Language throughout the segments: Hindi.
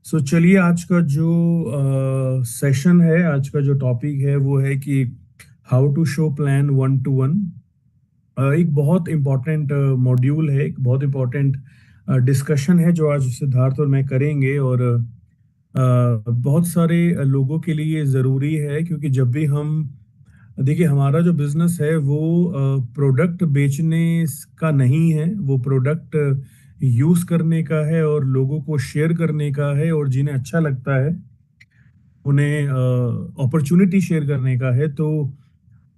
चलिए, आज का जो सेशन है, आज का जो टॉपिक है वो है कि how to show plan one two one. एक बहुत इम्पोर्टेंट मॉड्यूल है, एक बहुत इम्पोर्टेंट डिस्कशन है जो आज सिद्धार्थ और मैं करेंगे। और बहुत सारे लोगों के लिए ये ज़रूरी है, क्योंकि जब भी हम देखिए, हमारा जो बिजनेस है वो प्रोडक्ट बेचने का नहीं है, वो प्रोडक्ट यूज करने का है और लोगों को शेयर करने का है, और जिन्हें अच्छा लगता है उन्हें अपॉर्चुनिटी शेयर करने का है। तो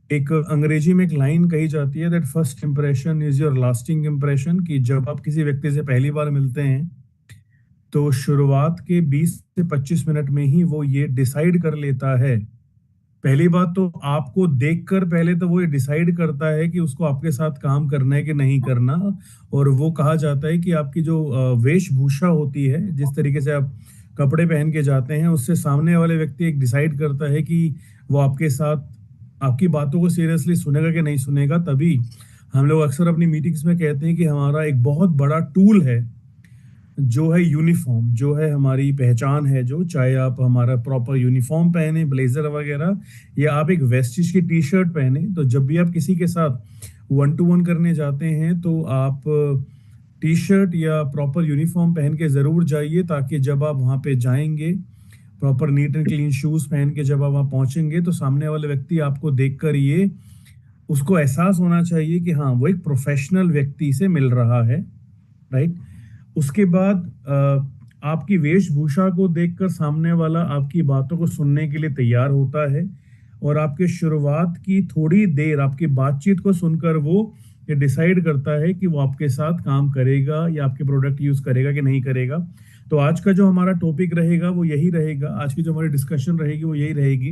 एक अंग्रेजी में एक लाइन कही जाती है that first impression is your lasting impression, कि जब आप किसी व्यक्ति से पहली बार मिलते हैं तो शुरुआत के 20 से 25 मिनट में ही वो ये डिसाइड कर लेता है। पहली बात तो आपको देखकर पहले तो वो ये डिसाइड करता है कि उसको आपके साथ काम करना है कि नहीं करना। और वो कहा जाता है कि आपकी जो वेशभूषा होती है, जिस तरीके से आप कपड़े पहन के जाते हैं, उससे सामने वाले व्यक्ति एक डिसाइड करता है कि वो आपके साथ आपकी बातों को सीरियसली सुनेगा कि नहीं सुनेगा। तभी हम लोग अक्सर अपनी मीटिंग्स में कहते हैं कि हमारा एक बहुत बड़ा टूल है जो है यूनिफॉर्म, जो है हमारी पहचान है। जो चाहे आप हमारा प्रॉपर यूनिफॉर्म पहने, ब्लेजर वगैरह, या आप एक वेस्टिज की टी शर्ट पहने, तो जब भी आप किसी के साथ वन टू वन करने जाते हैं तो आप टी शर्ट या प्रॉपर यूनिफॉर्म पहन के ज़रूर जाइए, ताकि जब आप वहाँ पे जाएंगे, proper neat and clean shoes पहन के जब आप वहाँ पहुँचेंगे, तो सामने वाले व्यक्ति आपको देखकर ये उसको एहसास होना चाहिए कि हाँ, वो एक प्रोफेशनल व्यक्ति से मिल रहा है। राइट। उसके बाद आपकी वेशभूषा को देखकर सामने वाला आपकी बातों को सुनने के लिए तैयार होता है, और आपके शुरुआत की थोड़ी देर आपकी बातचीत को सुनकर वो ये डिसाइड करता है कि वो आपके साथ काम करेगा या आपके प्रोडक्ट यूज करेगा कि नहीं करेगा। तो आज का जो हमारा टॉपिक रहेगा वो यही रहेगा, आज की जो हमारी डिस्कशन रहेगी वो यही रहेगी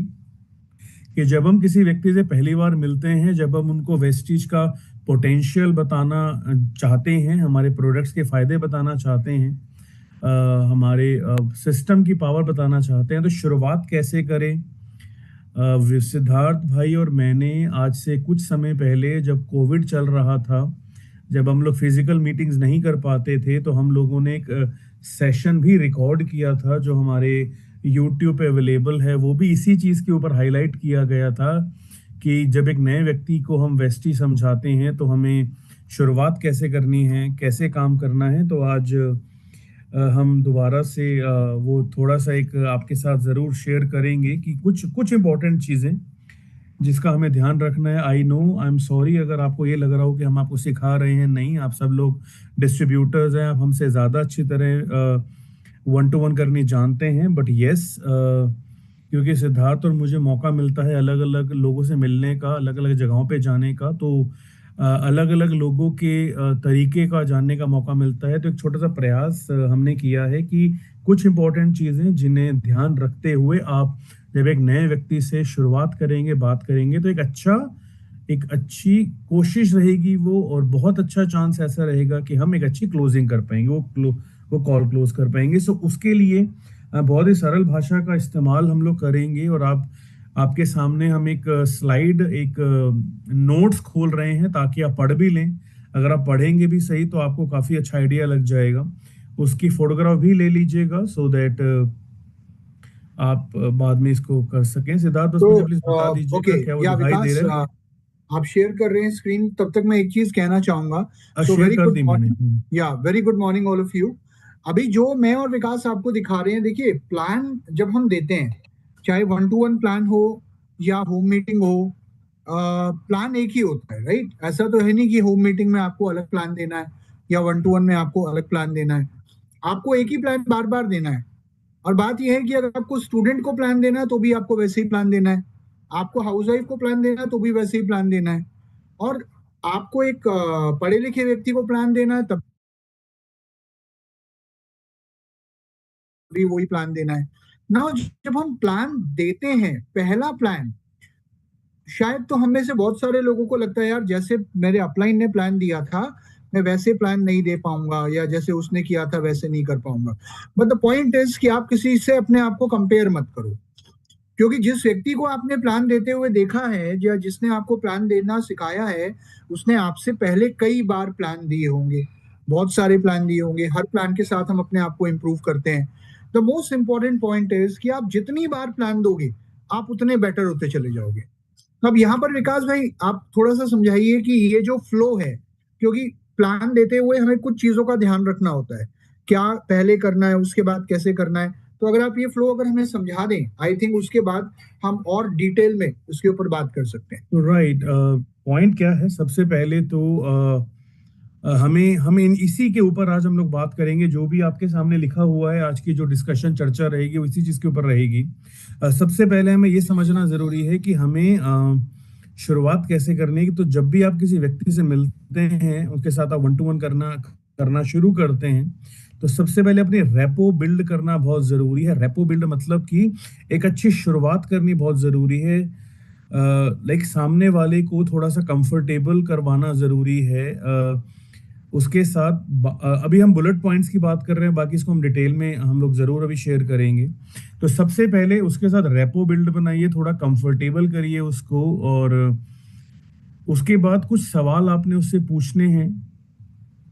कि जब हम किसी व्यक्ति से पहली बार मिलते हैं, जब हम उनको वेस्टीज का पोटेंशियल बताना चाहते हैं, हमारे प्रोडक्ट्स के फायदे बताना चाहते हैं, हमारे सिस्टम की पावर बताना चाहते हैं, तो शुरुआत कैसे करें। सिद्धार्थ भाई और मैंने आज से कुछ समय पहले, जब कोविड चल रहा था, जब हम लोग फिजिकल मीटिंग्स नहीं कर पाते थे, तो हम लोगों ने एक सेशन भी रिकॉर्ड किया था जो हमारे यूट्यूब पे अवेलेबल है। वो भी इसी चीज़ के ऊपर हाईलाइट किया गया था कि जब एक नए व्यक्ति को हम वेस्टी समझाते हैं तो हमें शुरुआत कैसे करनी है, कैसे काम करना है। तो आज हम दोबारा से वो थोड़ा सा एक आपके साथ ज़रूर शेयर करेंगे कि कुछ कुछ इंपॉर्टेंट चीज़ें जिसका हमें ध्यान रखना है। I know, I am sorry अगर आपको ये लग रहा हो कि हम आपको सिखा रहे हैं। नहीं, आप सब लोग डिस्ट्रीब्यूटर्स हैं, आप हमसे ज़्यादा अच्छी तरह वन टू वन करनी जानते हैं। बट यस, क्योंकि सिद्धार्थ और मुझे मौका मिलता है अलग अलग लोगों से मिलने का, अलग अलग जगहों पे जाने का, तो अलग अलग लोगों के तरीके का जानने का मौका मिलता है। तो एक छोटा सा प्रयास हमने किया है कि कुछ इंपॉर्टेंट चीज़ें जिन्हें ध्यान रखते हुए आप जब एक नए व्यक्ति से शुरुआत करेंगे, बात करेंगे, तो एक अच्छी कोशिश रहेगी वो, और बहुत अच्छा चांस ऐसा रहेगा कि हम एक अच्छी क्लोजिंग कर पाएंगे, वो कॉल क्लोज कर पाएंगे। सो उसके लिए बहुत ही सरल भाषा का इस्तेमाल हम लोग करेंगे। और आपके सामने हम एक स्लाइड, एक नोट्स खोल रहे हैं ताकि आप पढ़ भी लें। अगर आप पढ़ेंगे भी सही तो आपको काफ़ी अच्छा आइडिया लग जाएगा। उसकी फोटोग्राफ भी ले लीजिएगा सो दैट आप बाद में इसको कर सकें। सिद्धार्थ, बस तो मुझे प्लीज बता ओके, दीजिएगा क्या वो या दिखाई दे विकास, रहा है। आप शेयर कर रहे हैं स्क्रीन, तब तक मैं एक चीज कहना चाहूंगा। सो शेयर वेरी कर गुड दी मैंने। मॉर्निंग। या very good morning all of you. अभी जो मैं और विकास आपको दिखा रहे हैं, देखिए, प्लान जब हम देते हैं, चाहे वन टू वन प्लान हो या होम मीटिंग हो, प्लान एक ही होता है, राइट? ऐसा तो है नहीं कि होम मीटिंग में आपको अलग प्लान देना है या वन टू वन में आपको अलग प्लान देना है। आपको एक ही प्लान बार बार देना है। और बात यह है कि अगर आपको स्टूडेंट को प्लान देना है तो भी आपको वैसे ही प्लान देना है। आपको हाउस वाइफ को प्लान देना है तो भी वैसे ही प्लान देना है। और आपको एक पढ़े लिखे व्यक्ति को प्लान देना है तब भी वही प्लान देना है ना। जब हम प्लान देते हैं, पहला प्लान, शायद तो हम में से बहुत सारे लोगों को लगता है, यार जैसे मेरे अपलाइन ने प्लान दिया था मैं वैसे प्लान नहीं दे पाऊंगा, या जैसे उसने किया था वैसे नहीं कर पाऊंगा। बट द पॉइंट इज कि आप किसी से अपने आप को कंपेयर मत करो। क्योंकि जिस व्यक्ति को आपने प्लान देते हुए देखा है या जिसने आपको प्लान देना सिखाया है, उसने आपसे पहले कई बार प्लान दिए होंगे, बहुत सारे प्लान दिए होंगे। हर प्लान के साथ हम अपने आप को इम्प्रूव करते हैं। The most important point is कि आप जितनी बार प्लान दोगे आप उतने बेटर होते चले जाओगे। अब यहाँ पर विकास भाई आप थोड़ा सा समझाइए कि ये जो फ्लो है, क्योंकि प्लान देते हुए हमें कुछ चीजों का ध्यान रखना होता है, क्या पहले करना है उसके बाद कैसे करना है। तो अगर आप ये फ्लो अगर हमें समझा दें, आई थिंक उसके बाद हम और डिटेल में उसके ऊपर बात कर सकते हैं। तो राइट, पॉइंट क्या है, सबसे पहले तो हमें इसी के ऊपर आज हम लोग बात करेंगे। जो भी आपके सामने लिखा हुआ है, आज की जो डिस्कशन चर्चा रहेगी वो इसी चीज के ऊपर रहेगी। सबसे पहले हमें ये समझना जरूरी है कि हमें शुरुआत कैसे करनी है। तो जब भी आप किसी व्यक्ति से मिलते हैं, उसके साथ आप वन टू वन करना करना शुरू करते हैं, तो सबसे पहले अपनी रेपो बिल्ड करना बहुत जरूरी है। रेपो बिल्ड मतलब कि एक अच्छी शुरुआत करनी बहुत जरूरी है। लाइक सामने वाले को थोड़ा सा कंफर्टेबल करवाना जरूरी है। उसके साथ अभी हम बुलेट पॉइंट्स की बात कर रहे हैं, बाकी इसको हम डिटेल में हम लोग जरूर अभी शेयर करेंगे। तो सबसे पहले उसके साथ रेपो बिल्ड बनाइए, थोड़ा कंफर्टेबल करिए उसको, और उसके बाद कुछ सवाल आपने उससे पूछने हैं,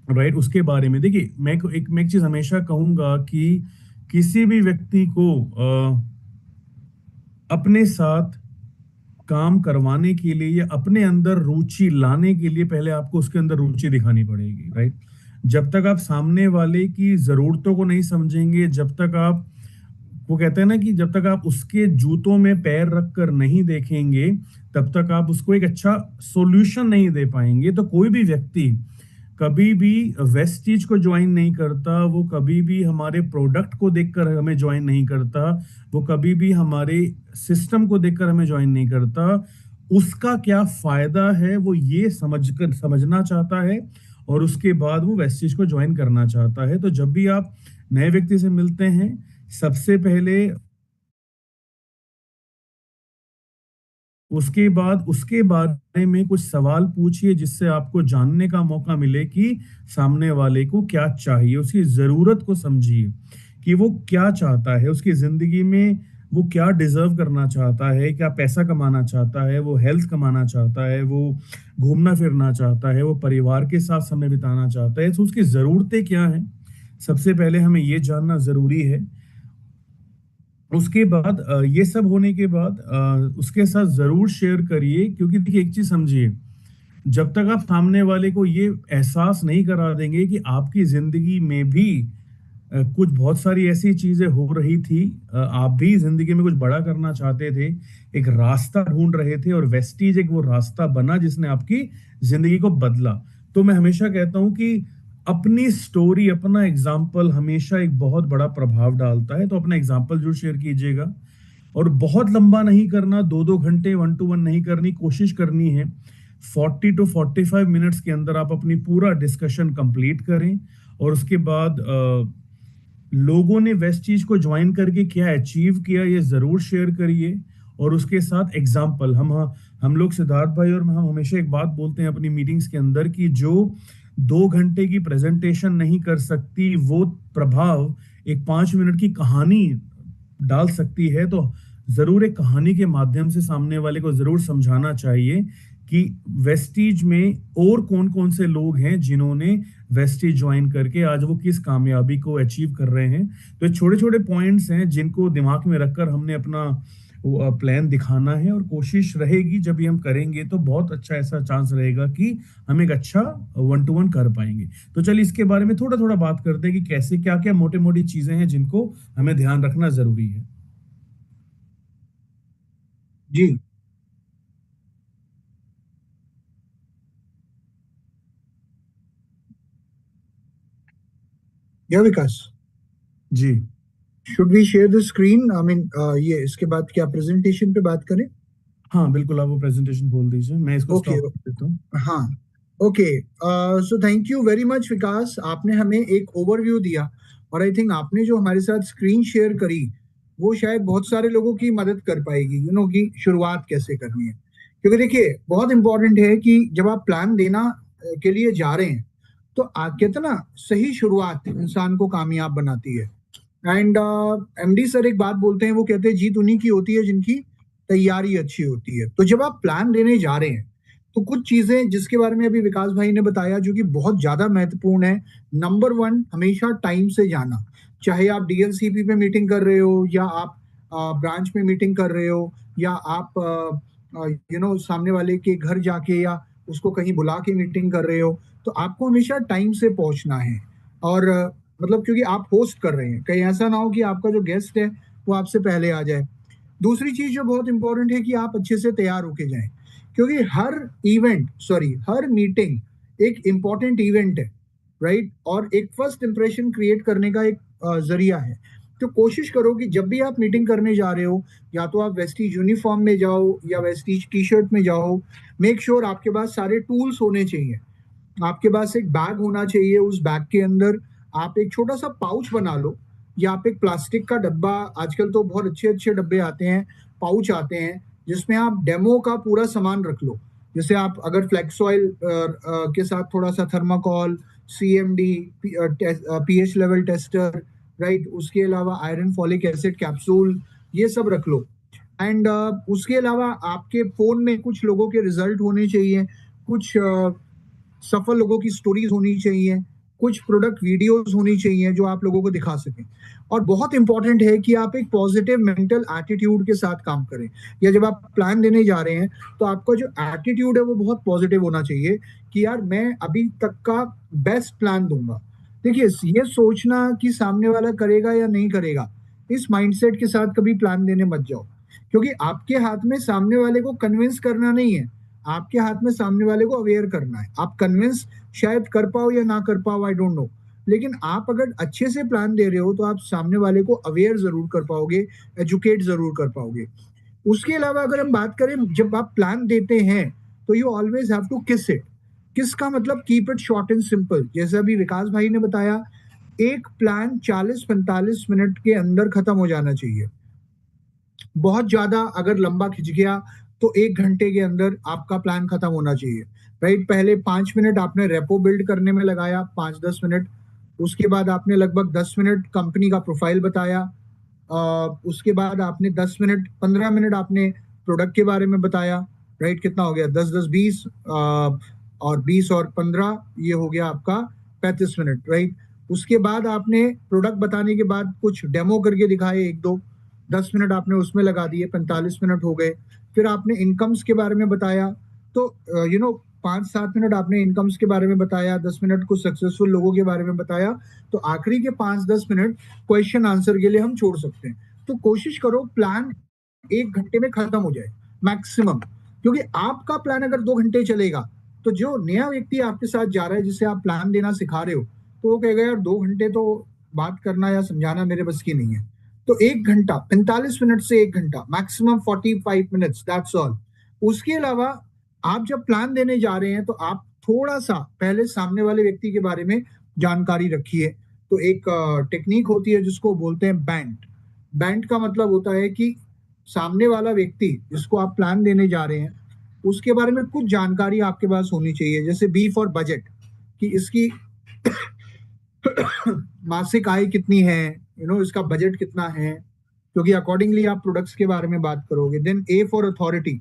राइट। उसके बारे में देखिए, मैं एक चीज हमेशा कहूंगा कि किसी भी व्यक्ति को अपने साथ काम करवाने के लिए या अपने अंदर रुचि लाने के लिए पहले आपको उसके अंदर रुचि दिखानी पड़ेगी, राइट। जब तक आप सामने वाले की जरूरतों को नहीं समझेंगे, जब तक आप, वो कहते हैं ना कि जब तक आप उसके जूतों में पैर रखकर नहीं देखेंगे, तब तक आप उसको एक अच्छा सॉल्यूशन नहीं दे पाएंगे। तो कोई भी व्यक्ति कभी भी वेस्टीज को ज्वाइन नहीं करता, वो कभी भी हमारे प्रोडक्ट को देखकर हमें ज्वाइन नहीं करता, वो कभी भी हमारे सिस्टम को देखकर हमें ज्वाइन नहीं करता। उसका क्या फायदा है वो ये समझना चाहता है, और उसके बाद वो वेस्टीज को ज्वाइन करना चाहता है। तो जब भी आप नए व्यक्ति से मिलते हैं, सबसे पहले उसके बाद उसके बारे में कुछ सवाल पूछिए, जिससे आपको जानने का मौका मिले कि सामने वाले को क्या चाहिए। उसकी जरूरत को समझिए कि वो क्या चाहता है उसकी जिंदगी में, वो क्या डिजर्व करना चाहता है, क्या पैसा कमाना चाहता है, वो हेल्थ कमाना चाहता है, वो घूमना फिरना चाहता है, वो परिवार के साथ समय बिताना चाहता है। तो उसकी जरूरतें क्या हैं, सबसे पहले हमें ये जानना जरूरी है। उसके बाद ये सब होने के बाद उसके साथ जरूर शेयर करिए, क्योंकि देखिए एक चीज समझिए, जब तक आप सामने वाले को ये एहसास नहीं करा देंगे कि आपकी जिंदगी में भी कुछ बहुत सारी ऐसी चीजें हो रही थी, आप भी जिंदगी में कुछ बड़ा करना चाहते थे, एक रास्ता ढूंढ रहे थे, और वेस्टीज एक वो रास्ता बना जिसने आपकी जिंदगी को बदला। तो मैं हमेशा कहता हूं कि अपनी स्टोरी, अपना एग्जाम्पल हमेशा एक बहुत बड़ा प्रभाव डालता है। तो अपना एग्जाम्पल जरूर शेयर कीजिएगा, और बहुत लंबा नहीं करना, 2-2 घंटे वन टू वन नहीं करनी, कोशिश करनी है 40 to 45 मिनट्स के अंदर आप अपनी पूरा डिस्कशन कंप्लीट करें। और उसके बाद लोगों ने वेस्टीज को ज्वाइन करके क्या अचीव किया, ये जरूर शेयर करिए। और उसके साथ एग्जाम्पल, हम लोग सिद्धार्थ भाई और हम हमेशा एक बात बोलते हैं अपनी मीटिंग्स के अंदर, कि जो 2 घंटे की प्रेजेंटेशन नहीं कर सकती, वो प्रभाव एक 5 मिनट की कहानी डाल सकती है। तो जरूर एक कहानी के माध्यम से सामने वाले को जरूर समझाना चाहिए कि वेस्टीज में और कौन कौन से लोग हैं जिन्होंने वेस्टीज ज्वाइन करके आज वो किस कामयाबी को अचीव कर रहे हैं। तो ये छोटे छोटे पॉइंट्स हैं जिनको दिमाग में रखकर हमने अपना प्लान दिखाना है, और कोशिश रहेगी जब भी हम करेंगे तो बहुत अच्छा ऐसा चांस रहेगा कि हम एक अच्छा वन टू वन कर पाएंगे। तो चलिए इसके बारे में थोड़ा थोड़ा बात करते हैं कि कैसे क्या क्या मोटी मोटी चीजें हैं जिनको हमें ध्यान रखना जरूरी है। जी या Vikas, ji should we share the screen? I mean ये इसके बाद क्या प्रेजेंटेशन पे बात करें? हाँ बिल्कुल, आप वो प्रेजेंटेशन खोल दीजिए, मैं इसको ओके स्टॉप कर देता हूँ। हाँ okay. So thank you very much Vikas, आपने हमें एक ओवरव्यू दिया, और आई थिंक आपने जो हमारे साथ स्क्रीन शेयर करी वो शायद बहुत सारे लोगों की मदद कर पाएगी, यू नो, कि शुरुआत कैसे करनी है। क्योंकि देखिए बहुत इंपॉर्टेंट है कि जब आप प्लान देना के लिए जा रहे हैं, तो कहते ना, सही शुरुआत इंसान को कामयाब बनाती है। एंड एमडी सर एक बात बोलते हैं, वो कहते हैं जीत उन्हीं की होती है जिनकी तैयारी अच्छी होती है। तो जब आप प्लान लेने जा रहे हैं, तो कुछ चीजें जिसके बारे में अभी विकास भाई ने बताया जो कि बहुत ज्यादा महत्वपूर्ण है। नंबर 1, हमेशा टाइम से जाना। चाहे आप डीएलसीपी पे मीटिंग कर रहे हो, या आप ब्रांच में मीटिंग कर रहे हो, या आप सामने वाले के घर जाके या उसको कहीं बुला के मीटिंग कर रहे हो, तो आपको हमेशा टाइम से पहुंचना है। और मतलब क्योंकि आप होस्ट कर रहे हैं, कहीं ऐसा ना हो कि आपका जो गेस्ट है वो आपसे पहले आ जाए। दूसरी चीज जो बहुत इंपॉर्टेंट है कि आप अच्छे से तैयार होके जाएं, क्योंकि हर मीटिंग एक इंपॉर्टेंट इवेंट है, राइट, और एक फर्स्ट इंप्रेशन क्रिएट करने का एक जरिया है। तो कोशिश करो कि जब भी आप मीटिंग करने जा रहे हो, या तो आप वेस्टीज यूनिफॉर्म में जाओ या वेस्टीज टी शर्ट में जाओ, मेक श्योर आपके पास सारे टूल्स होने चाहिए। आपके पास एक बैग होना चाहिए, उस बैग के अंदर आप एक छोटा सा पाउच बना लो, या आप एक प्लास्टिक का डब्बा, आजकल तो बहुत अच्छे अच्छे डब्बे आते हैं, पाउच आते हैं, जिसमें आप डेमो का पूरा सामान रख लो। जैसे आप अगर फ्लेक्स ऑयल के साथ थोड़ा सा thermocol, CMD, pH level tester, right, उसके अलावा आयरन फॉलिक एसिड कैप्सूल, ये सब रख लो। एंड उसके अलावा आपके फोन में कुछ लोगों के रिजल्ट होने चाहिए, कुछ सफल लोगों की स्टोरीज होनी चाहिए, कुछ प्रोडक्ट वीडियोस होनी चाहिए जो आप लोगों को दिखा सकें। और बहुत इंपॉर्टेंट है कि आप एक पॉजिटिव मेंटल एटीट्यूड के साथ काम करें, या जब आप प्लान देने जा रहे हैं तो आपका जो एटीट्यूड है वो बहुत पॉजिटिव होना चाहिए कि यार मैं अभी तक का बेस्ट प्लान दूंगा। देखिए, ये सोचना कि सामने वाला करेगा या नहीं करेगा, इस माइंडसेट के साथ कभी प्लान देने मत जाओ, क्योंकि आपके हाथ में सामने वाले को कन्विंस करना नहीं है, आपके हाथ में सामने वाले को अवेयर करना है। आप कन्विंस शायद कर पाओ या ना कर पाओ, आई डोंट नो, लेकिन आप अगर अच्छे से प्लान दे रहे हो तो आप सामने वाले को अवेयर जरूर कर पाओगे, एजुकेट जरूर कर पाओगे। उसके अलावा अगर हम बात करें, जब आप प्लान देते हैं तो यू ऑलवेज हैव टू किस इट। किस का मतलब keep it short and simple. जैसे अभी विकास भाई ने बताया, एक प्लान 40-45 मिनट के अंदर खत्म हो जाना चाहिए। बहुत ज्यादा अगर लंबा खिंच गया तो 1 घंटे के अंदर आपका प्लान खत्म होना चाहिए, राइट। पहले 5 मिनट आपने रेपो बिल्ड करने में लगाया, 5-10 मिनट। उसके बाद आपने लगभग 10 मिनट कंपनी का प्रोफाइल बताया। उसके बाद आपने 10 मिनट 15 मिनट आपने प्रोडक्ट के बारे में बताया, राइट। कितना हो गया? 10-10-20, और 20 और 15, ये हो गया आपका 35 मिनट, राइट। उसके बाद आपने प्रोडक्ट बताने के बाद कुछ डेमो करके दिखाए, 1-2, 10 मिनट आपने उसमें लगा दिए, 45 मिनट हो गए। फिर आपने इनकम्स के बारे में बताया, तो 5-7 मिनट आपने इनकम्स के बारे में बताया, 10 मिनट कुछ सक्सेसफुल लोगों के बारे में बताया, तो आखिरी के 5-10 मिनट क्वेश्चन आंसर के लिए हम छोड़ सकते हैं। तो कोशिश करो प्लान 1 घंटे में खत्म हो जाए मैक्सिमम, क्योंकि आपका प्लान अगर 2 घंटे चलेगा तो जो नया व्यक्ति आपके साथ जा रहा है, जिसे आप प्लान देना सिखा रहे हो, तो वो कहेगा यार 2 घंटे तो बात करना या समझाना मेरे बस की नहीं है। तो 1 घंटा, 45 मिनट से 1 घंटा, मैक्सिमम 45 मिनट्स, दैट्स ऑल। उसके अलावा आप जब प्लान देने जा रहे हैं तो आप थोड़ा सा पहले सामने वाले व्यक्ति के बारे में जानकारी रखिए। तो एक टेक्निक होती है जिसको बोलते हैं बैंट। बैंट का मतलब होता है कि सामने वाला व्यक्ति जिसको आप प्लान देने जा रहे हैं उसके बारे में कुछ जानकारी आपके पास होनी चाहिए, जैसे बी फॉर बजट, कि इसकी मासिक आय कितनी है, इसका बजट कितना है, क्योंकि अकॉर्डिंगली आप प्रोडक्ट्स के बारे में बात करोगे। देन ए फॉर अथॉरिटी,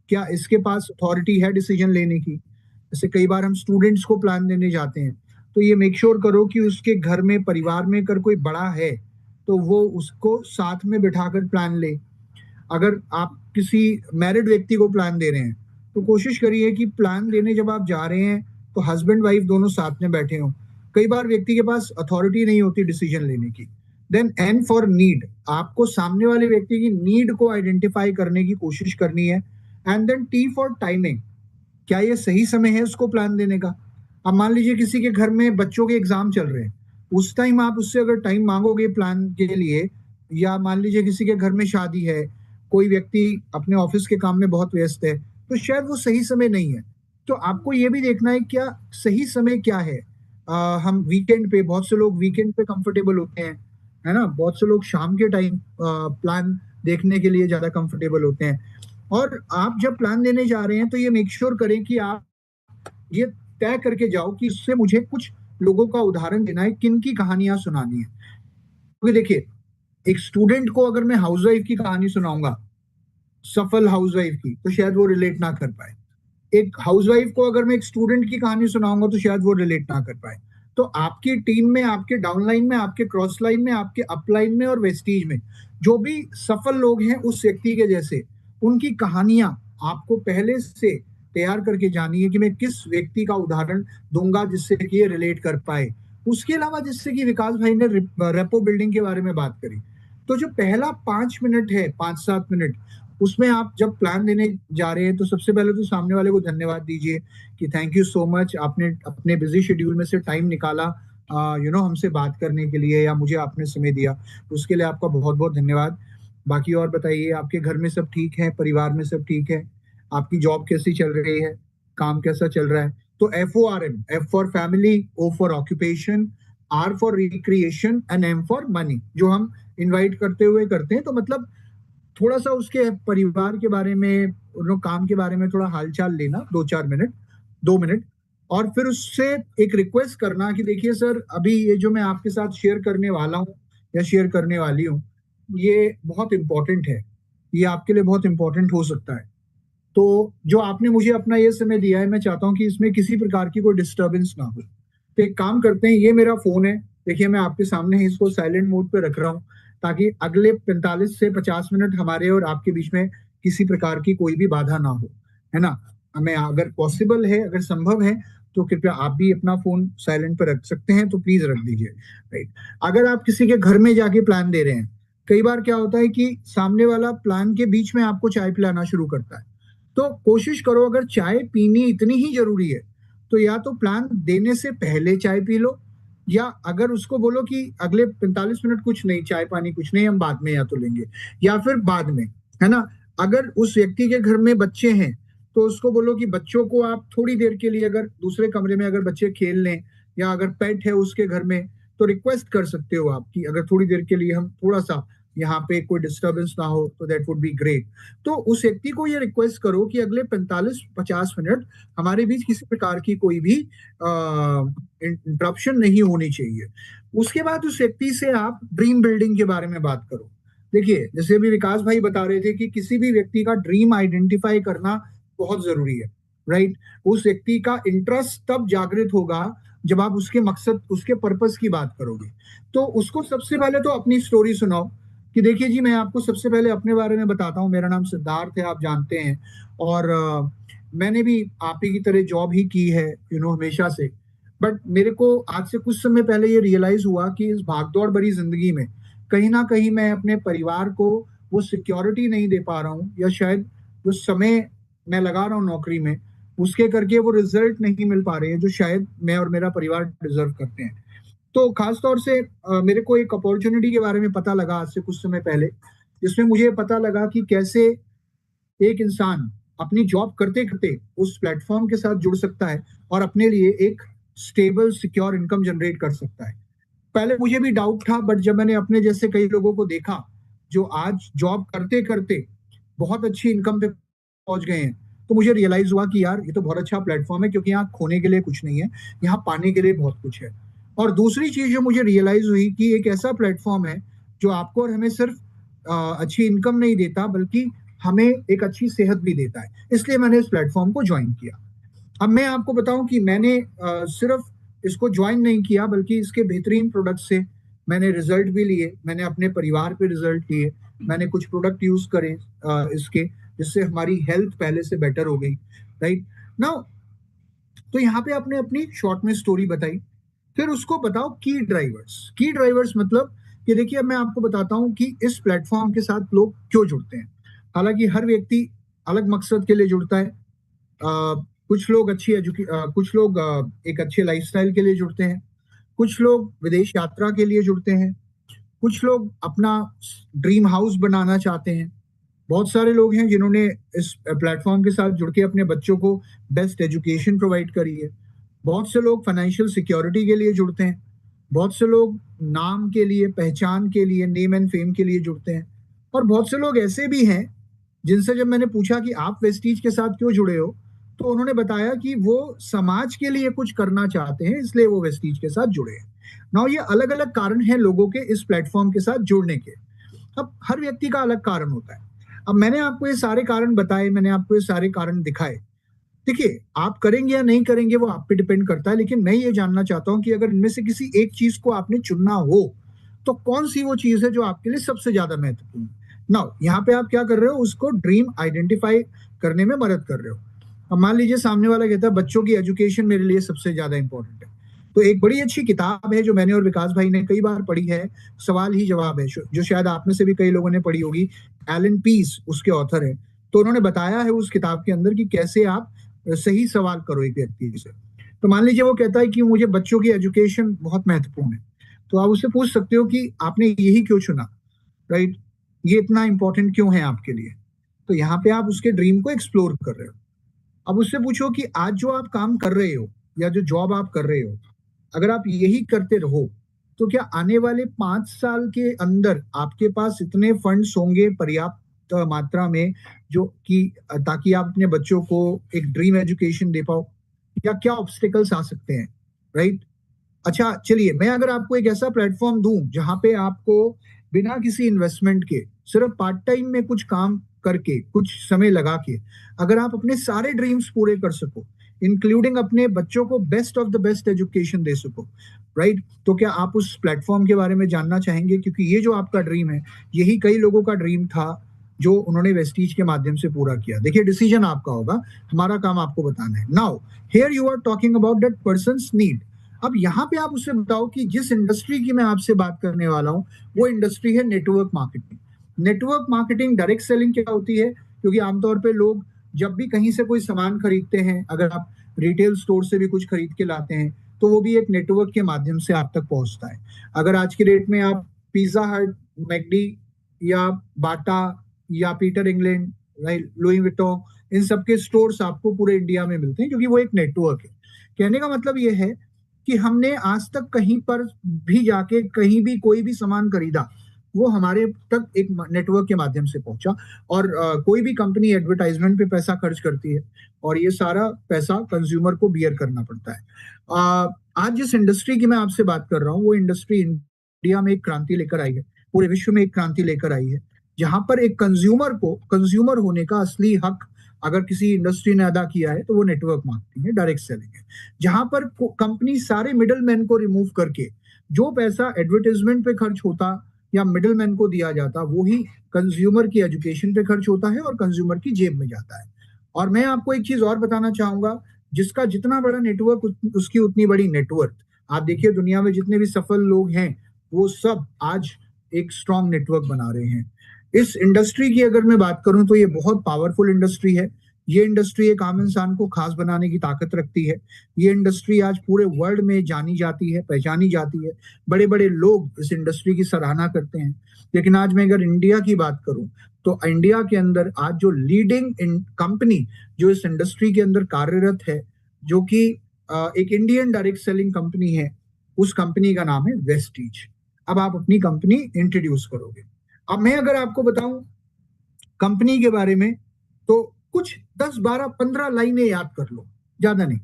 क्या इसके पास अथॉरिटी है डिसीजन लेने की। जैसे कई बार हम स्टूडेंट्स को प्लान देने जाते हैं, तो ये मेक श्योर करो कि उसके घर में, परिवार में अगर कोई बड़ा है तो वो उसको साथ में बिठाकर प्लान ले। अगर आप किसी मैरिड व्यक्ति को प्लान दे रहे हैं तो कोशिश करिए कि प्लान देने जब आप जा रहे हैं तो हस्बैंड वाइफ दोनों साथ में बैठे हों। कई बार व्यक्ति के पास अथॉरिटी नहीं होती डिसीजन लेने की। देन एन फॉर नीड, आपको सामने वाले व्यक्ति की नीड को आइडेंटिफाई करने की कोशिश करनी है। And then T for timing, क्या ये सही समय है उसको प्लान देने का। अब मान लीजिए किसी के घर में बच्चों के एग्जाम चल रहे हैं, उस टाइम आप उससे अगर टाइम मांगोगे प्लान के लिए, या मान लीजिए किसी के घर में शादी है, कोई व्यक्ति अपने ऑफिस के काम में बहुत व्यस्त है, तो शायद वो सही समय नहीं है। तो आपको ये भी देखना है क्या सही समय क्या है। हम वीकेंड पे, बहुत से लोग वीकेंड पे कंफर्टेबल होते हैं, है ना। बहुत से लोग शाम के टाइम प्लान देखने के लिए ज्यादा कंफर्टेबल होते हैं। और आप जब प्लान देने जा रहे हैं तो ये मेक श्योर करें कि आप ये तय करके जाओ कि इससे मुझे कुछ लोगों का उदाहरण देना है, किन की कहानियां सुनानी है। क्योंकि देखिए, एक स्टूडेंट को अगर मैं हाउसवाइफ की कहानी सुनाऊंगा, सफल हाउसवाइफ की, तो शायद वो रिलेट ना कर पाए। एक हाउसवाइफ को अगर मैं एक स्टूडेंट की कहानी सुनाऊंगा तो शायद वो रिलेट ना कर पाए। तो आपकी टीम में, आपके डाउनलाइन में, आपके क्रॉस लाइन में, आपके अपलाइन में और वेस्टीज में जो भी सफल लोग हैं उस व्यक्ति के जैसे, उनकी कहानियां आपको पहले से तैयार करके जानिए कि मैं किस व्यक्ति का उदाहरण दूंगा जिससे कि ये रिलेट कर पाए। उसके अलावा जिससे कि विकास भाई ने रेपो बिल्डिंग के बारे में बात करी, तो जो पहला 5 मिनट है, 5-7 मिनट, उसमें आप जब प्लान देने जा रहे हैं तो सबसे पहले तो सामने वाले को धन्यवाद दीजिए कि थैंक यू सो मच, आपने अपने बिजी शेड्यूल में से टाइम निकाला हमसे बात करने के लिए, या मुझे आपने समय दिया, उसके लिए आपका बहुत बहुत धन्यवाद। बाकी और बताइए, आपके घर में सब ठीक है, परिवार में सब ठीक है, आपकी जॉब कैसी चल रही है, काम कैसा चल रहा है? तो FORM, F for family, O for occupation, R for recreation and M for money, जो हम इनवाइट करते हुए करते हैं। तो मतलब थोड़ा सा उसके परिवार के बारे में, काम के बारे में थोड़ा हालचाल लेना, 2-4 मिनट, 2 मिनट, और फिर उससे एक रिक्वेस्ट करना कि देखिए सर, अभी ये जो मैं आपके साथ शेयर करने वाला हूँ या शेयर करने वाली हूँ, ये बहुत इंपॉर्टेंट है, ये आपके लिए बहुत इंपॉर्टेंट हो सकता है। तो जो आपने मुझे अपना ये समय दिया है, मैं चाहता हूँ कि इसमें किसी प्रकार की कोई डिस्टर्बेंस ना हो। तो एक काम करते हैं, ये मेरा फोन है, देखिए मैं आपके सामने ही इसको साइलेंट मोड पे रख रहा हूँ, ताकि अगले 45 से 50 मिनट हमारे और आपके बीच में किसी प्रकार की कोई भी बाधा ना हो, है ना? हमें अगर पॉसिबल है, अगर संभव है, तो कृपया आप भी अपना फोन साइलेंट पे रख सकते हैं, तो प्लीज रख दीजिए। राइट। अगर आप किसी के घर में जाके प्लान दे रहे हैं, कई बार क्या होता है कि सामने वाला प्लान के बीच में आपको चाय पिलाना शुरू करता है। तो कोशिश करो, अगर चाय पीनी इतनी ही जरूरी है तो या तो प्लान देने से पहले चाय पी लो, या अगर उसको बोलो कि अगले 45 मिनट कुछ नहीं, चाय पानी कुछ नहीं, हम बाद में या तो लेंगे, या फिर बाद में, है ना? अगर उस व्यक्ति के घर में बच्चे हैं तो उसको बोलो कि बच्चों को आप थोड़ी देर के लिए, अगर दूसरे कमरे में अगर बच्चे खेल लें, या अगर पेट है उसके घर में, तो रिक्वेस्ट कर सकते हो आप कि अगर थोड़ी देर के लिए हम थोड़ा सा यहाँ पे कोई डिस्टर्बेंस ना हो, तो दैट वुड बी ग्रेट। तो उस व्यक्ति को ये रिक्वेस्ट करो कि अगले 45-50 मिनट हमारे बीच किसी प्रकार की कोई भी इंटरप्शन नहीं होनी चाहिए। उसके बाद उस व्यक्ति से आप ड्रीम बिल्डिंग के बारे में बात करो। देखिए, जैसे अभी विकास भाई बता रहे थे कि किसी भी व्यक्ति का ड्रीम आइडेंटिफाई करना बहुत जरूरी है, राइट? उस व्यक्ति का इंटरेस्ट तब जागृत होगा जब आप उसके मकसद, उसके पर्पस की बात करोगे। तो उसको सबसे पहले तो अपनी स्टोरी सुनाओ कि देखिए जी, मैं आपको सबसे पहले अपने बारे में बताता हूँ, मेरा नाम सिद्धार्थ है, आप जानते हैं, और मैंने भी आप ही की तरह जॉब ही की है, हमेशा से। बट मेरे को आज से कुछ समय पहले ये रियलाइज हुआ कि इस भागदौड़ भरी जिंदगी में कहीं ना कहीं मैं अपने परिवार को वो सिक्योरिटी नहीं दे पा रहा हूँ, या शायद जो समय मैं लगा रहा हूँ नौकरी में, उसके करके वो रिजल्ट नहीं मिल पा रहे हैं जो शायद मैं और मेरा परिवार डिजर्व करते हैं। तो खास तौर से मेरे को एक अपॉर्चुनिटी के बारे में पता लगा आज से कुछ समय पहले, जिसमें मुझे पता लगा कि कैसे एक इंसान अपनी जॉब करते करते उस प्लेटफॉर्म के साथ जुड़ सकता है और अपने लिए एक स्टेबल सिक्योर इनकम जनरेट कर सकता है। पहले मुझे भी डाउट था, बट जब मैंने अपने जैसे कई लोगों को देखा जो आज जॉब करते करते बहुत अच्छी इनकम पे पहुंच गए हैं, तो मुझे रियलाइज हुआ कि यार, ये तो बहुत अच्छा प्लेटफॉर्म है, क्योंकि यहाँ खोने के लिए कुछ नहीं है, यहाँ पाने के लिए बहुत कुछ है। और दूसरी चीज जो मुझे रियलाइज हुई कि एक ऐसा प्लेटफॉर्म है जो आपको और हमें सिर्फ अच्छी इनकम नहीं देता, बल्कि हमें एक अच्छी सेहत भी देता है। इसलिए मैंने इस प्लेटफॉर्म को ज्वाइन किया। अब मैं आपको बताऊं कि मैंने सिर्फ इसको ज्वाइन नहीं किया, बल्कि इसके बेहतरीन प्रोडक्ट से मैंने रिजल्ट भी लिए, मैंने अपने परिवार पे रिजल्ट लिए, मैंने कुछ प्रोडक्ट यूज करे इसके, जिससे हमारी हेल्थ पहले से बेटर हो गई, राइट नाउ। तो यहाँ पे आपने अपनी शॉर्ट में स्टोरी बताई, फिर उसको बताओ की ड्राइवर्स। की ड्राइवर्स मतलब कि देखिए, अब मैं आपको बताता हूँ कि इस प्लेटफॉर्म के साथ लोग क्यों जुड़ते हैं। हालांकि हर व्यक्ति अलग मकसद के लिए जुड़ता है। कुछ लोग कुछ लोग एक अच्छे लाइफस्टाइल के लिए जुड़ते हैं, कुछ लोग विदेश यात्रा के लिए जुड़ते हैं, कुछ लोग अपना ड्रीम हाउस बनाना चाहते हैं। बहुत सारे लोग हैं जिन्होंने इस प्लेटफॉर्म के साथ जुड़ के अपने बच्चों को बेस्ट एजुकेशन प्रोवाइड करी है। बहुत से लोग फाइनेंशियल सिक्योरिटी के लिए जुड़ते हैं। बहुत से लोग नाम के लिए, पहचान के लिए, नेम एंड फेम के लिए जुड़ते हैं। और बहुत से लोग ऐसे भी हैं जिनसे जब मैंने पूछा कि आप वेस्टीज के साथ क्यों जुड़े हो, तो उन्होंने बताया कि वो समाज के लिए कुछ करना चाहते हैं, इसलिए वो वेस्टीज के साथ जुड़े हैं। नाउ, ये अलग अलग कारण हैं लोगों के इस प्लेटफॉर्म के साथ जुड़ने के। अब हर व्यक्ति का अलग कारण होता है। अब मैंने आपको ये सारे कारण बताए, मैंने आपको ये सारे कारण दिखाए, देखिए, आप करेंगे या नहीं करेंगे वो आप पे डिपेंड करता है, लेकिन मैं ये जानना चाहता हूँ कि अगर इनमें से किसी एक चीज को आपने चुनना हो तो कौन सी वो चीज है जो आपके लिए सबसे ज्यादा महत्वपूर्ण है। नाउ यहाँ पे आप क्या कर रहे हो, उसको ड्रीम आइडेंटिफाई करने में मदद कर रहे हो। अब मान लीजिए सामने वाला कहता है बच्चों की एजुकेशन मेरे लिए सबसे ज्यादा इंपॉर्टेंट है, तो एक बड़ी अच्छी किताब है जो मैंने और विकास भाई ने कई बार पढ़ी है, सवाल ही जवाब है, जो शायद आप में से भी कई लोगों ने पढ़ी होगी। एलन पीस उसके ऑथर है। तो उन्होंने बताया है उस किताब के अंदर कि कैसे आप सही सवाल करो एक व्यक्ति से। तो मान लीजिए वो कहता है कि मुझे बच्चों की एजुकेशन बहुत महत्वपूर्ण है, तो आप उससे पूछ सकते हो कि आपने यही क्यों चुना, राइट, ये इतना इंपॉर्टेंट क्यों है आपके लिए। तो यहाँ पे आप उसके ड्रीम को एक्सप्लोर कर रहे हो। अब उससे पूछो कि आज जो आप काम कर रहे हो या जो जॉब आप कर रहे हो, अगर आप यही करते रहो तो क्या आने वाले 5 साल के अंदर आपके पास इतने फंड्स होंगे पर्याप्त मात्रा में जो कि ताकि आप अपने बच्चों को एक ड्रीम एजुकेशन दे पाओ, या क्या ऑब्स्टिकल्स आ सकते हैं, राइट। अच्छा चलिए, मैं अगर आपको एक ऐसा प्लेटफॉर्म दूं जहां पे आपको बिना किसी इन्वेस्टमेंट के सिर्फ पार्ट टाइम में कुछ काम करके कुछ समय लगा के अगर आप अपने सारे ड्रीम्स पूरे कर सको, इंक्लूडिंग अपने बच्चों को best of the best education दे सको, राइट, तो क्या आप उस प्लेटफॉर्म के बारे में जानना चाहेंगे? क्योंकि ये जो आपका ड्रीम है यही कई लोगों का ड्रीम था जो उन्होंने वेस्टीज के माध्यम से पूरा किया। देखिए, डिसीजन आपका होगा, हमारा काम आपको बताना है। Now here you are talking about that persons need. अब यहाँ पे आप उससे बताओ कि जिस इंडस्ट्री की मैं आपसे बात करने वाला हूँ वो इंडस्ट्री है network marketing. Network marketing direct selling क्या होती है? क्योंकि आमतौर पे लोग जब भी कहीं से कोई सामान खरीदते हैं, अगर आप रिटेल स्टोर से भी कुछ खरीद के लाते हैं तो वो भी एक नेटवर्क के माध्यम से आप तक पहुंचता है। अगर आज की डेट में आप पिज्जा हट, मैकडी या बाटा या पीटर इंग्लैंड, लुई विटो, इन सब के स्टोर्स आपको पूरे इंडिया में मिलते हैं क्योंकि वो एक नेटवर्क है। कहने का मतलब ये है कि हमने आज तक कहीं पर भी जाके कहीं भी कोई भी सामान खरीदा वो हमारे तक एक नेटवर्क के माध्यम से पहुंचा। और कोई भी कंपनी एडवर्टाइजमेंट पे पैसा खर्च करती है और ये सारा पैसा कंज्यूमर को बियर करना पड़ता है। आज जिस इंडस्ट्री की मैं आपसे बात कर रहा हूँ वो इंडस्ट्री इंडिया में एक क्रांति लेकर आई है, पूरे विश्व में एक क्रांति लेकर आई है, जहां पर एक कंज्यूमर को कंज्यूमर होने का असली हक अगर किसी इंडस्ट्री ने अदा किया है तो वो नेटवर्क मार्केटिंग है, डायरेक्ट सेलिंग है, जहां पर कंपनी सारे मिडल मैन को रिमूव करके जो पैसा एडवर्टाइजमेंट पे खर्च होता या मिडल मैन को दिया जाता वो ही कंज्यूमर की एजुकेशन पे खर्च होता है और कंज्यूमर की जेब में जाता है। और मैं आपको एक चीज और बताना चाहूंगा, जिसका जितना बड़ा नेटवर्क उसकी उतनी बड़ी नेटवर्क। आप देखिए दुनिया में जितने भी सफल लोग हैं वो सब आज एक स्ट्रॉन्ग नेटवर्क बना रहे हैं। इस इंडस्ट्री की अगर मैं बात करूं तो ये बहुत पावरफुल इंडस्ट्री है। ये इंडस्ट्री एक आम इंसान को खास बनाने की ताकत रखती है। ये इंडस्ट्री आज पूरे वर्ल्ड में जानी जाती है, पहचानी जाती है। बड़े बड़े लोग इस इंडस्ट्री की सराहना करते हैं। लेकिन आज मैं अगर इंडिया की बात करूं तो इंडिया के अंदर आज जो लीडिंग कंपनी जो इस इंडस्ट्री के अंदर कार्यरत है, जो कि एक इंडियन डायरेक्ट सेलिंग कंपनी है, उस कंपनी का नाम है वेस्टीज। अब आप अपनी कंपनी इंट्रोड्यूस करोगे। अब मैं अगर आपको बताऊं कंपनी के बारे में तो कुछ 10 12 15 लाइनें याद कर लो, ज्यादा नहीं।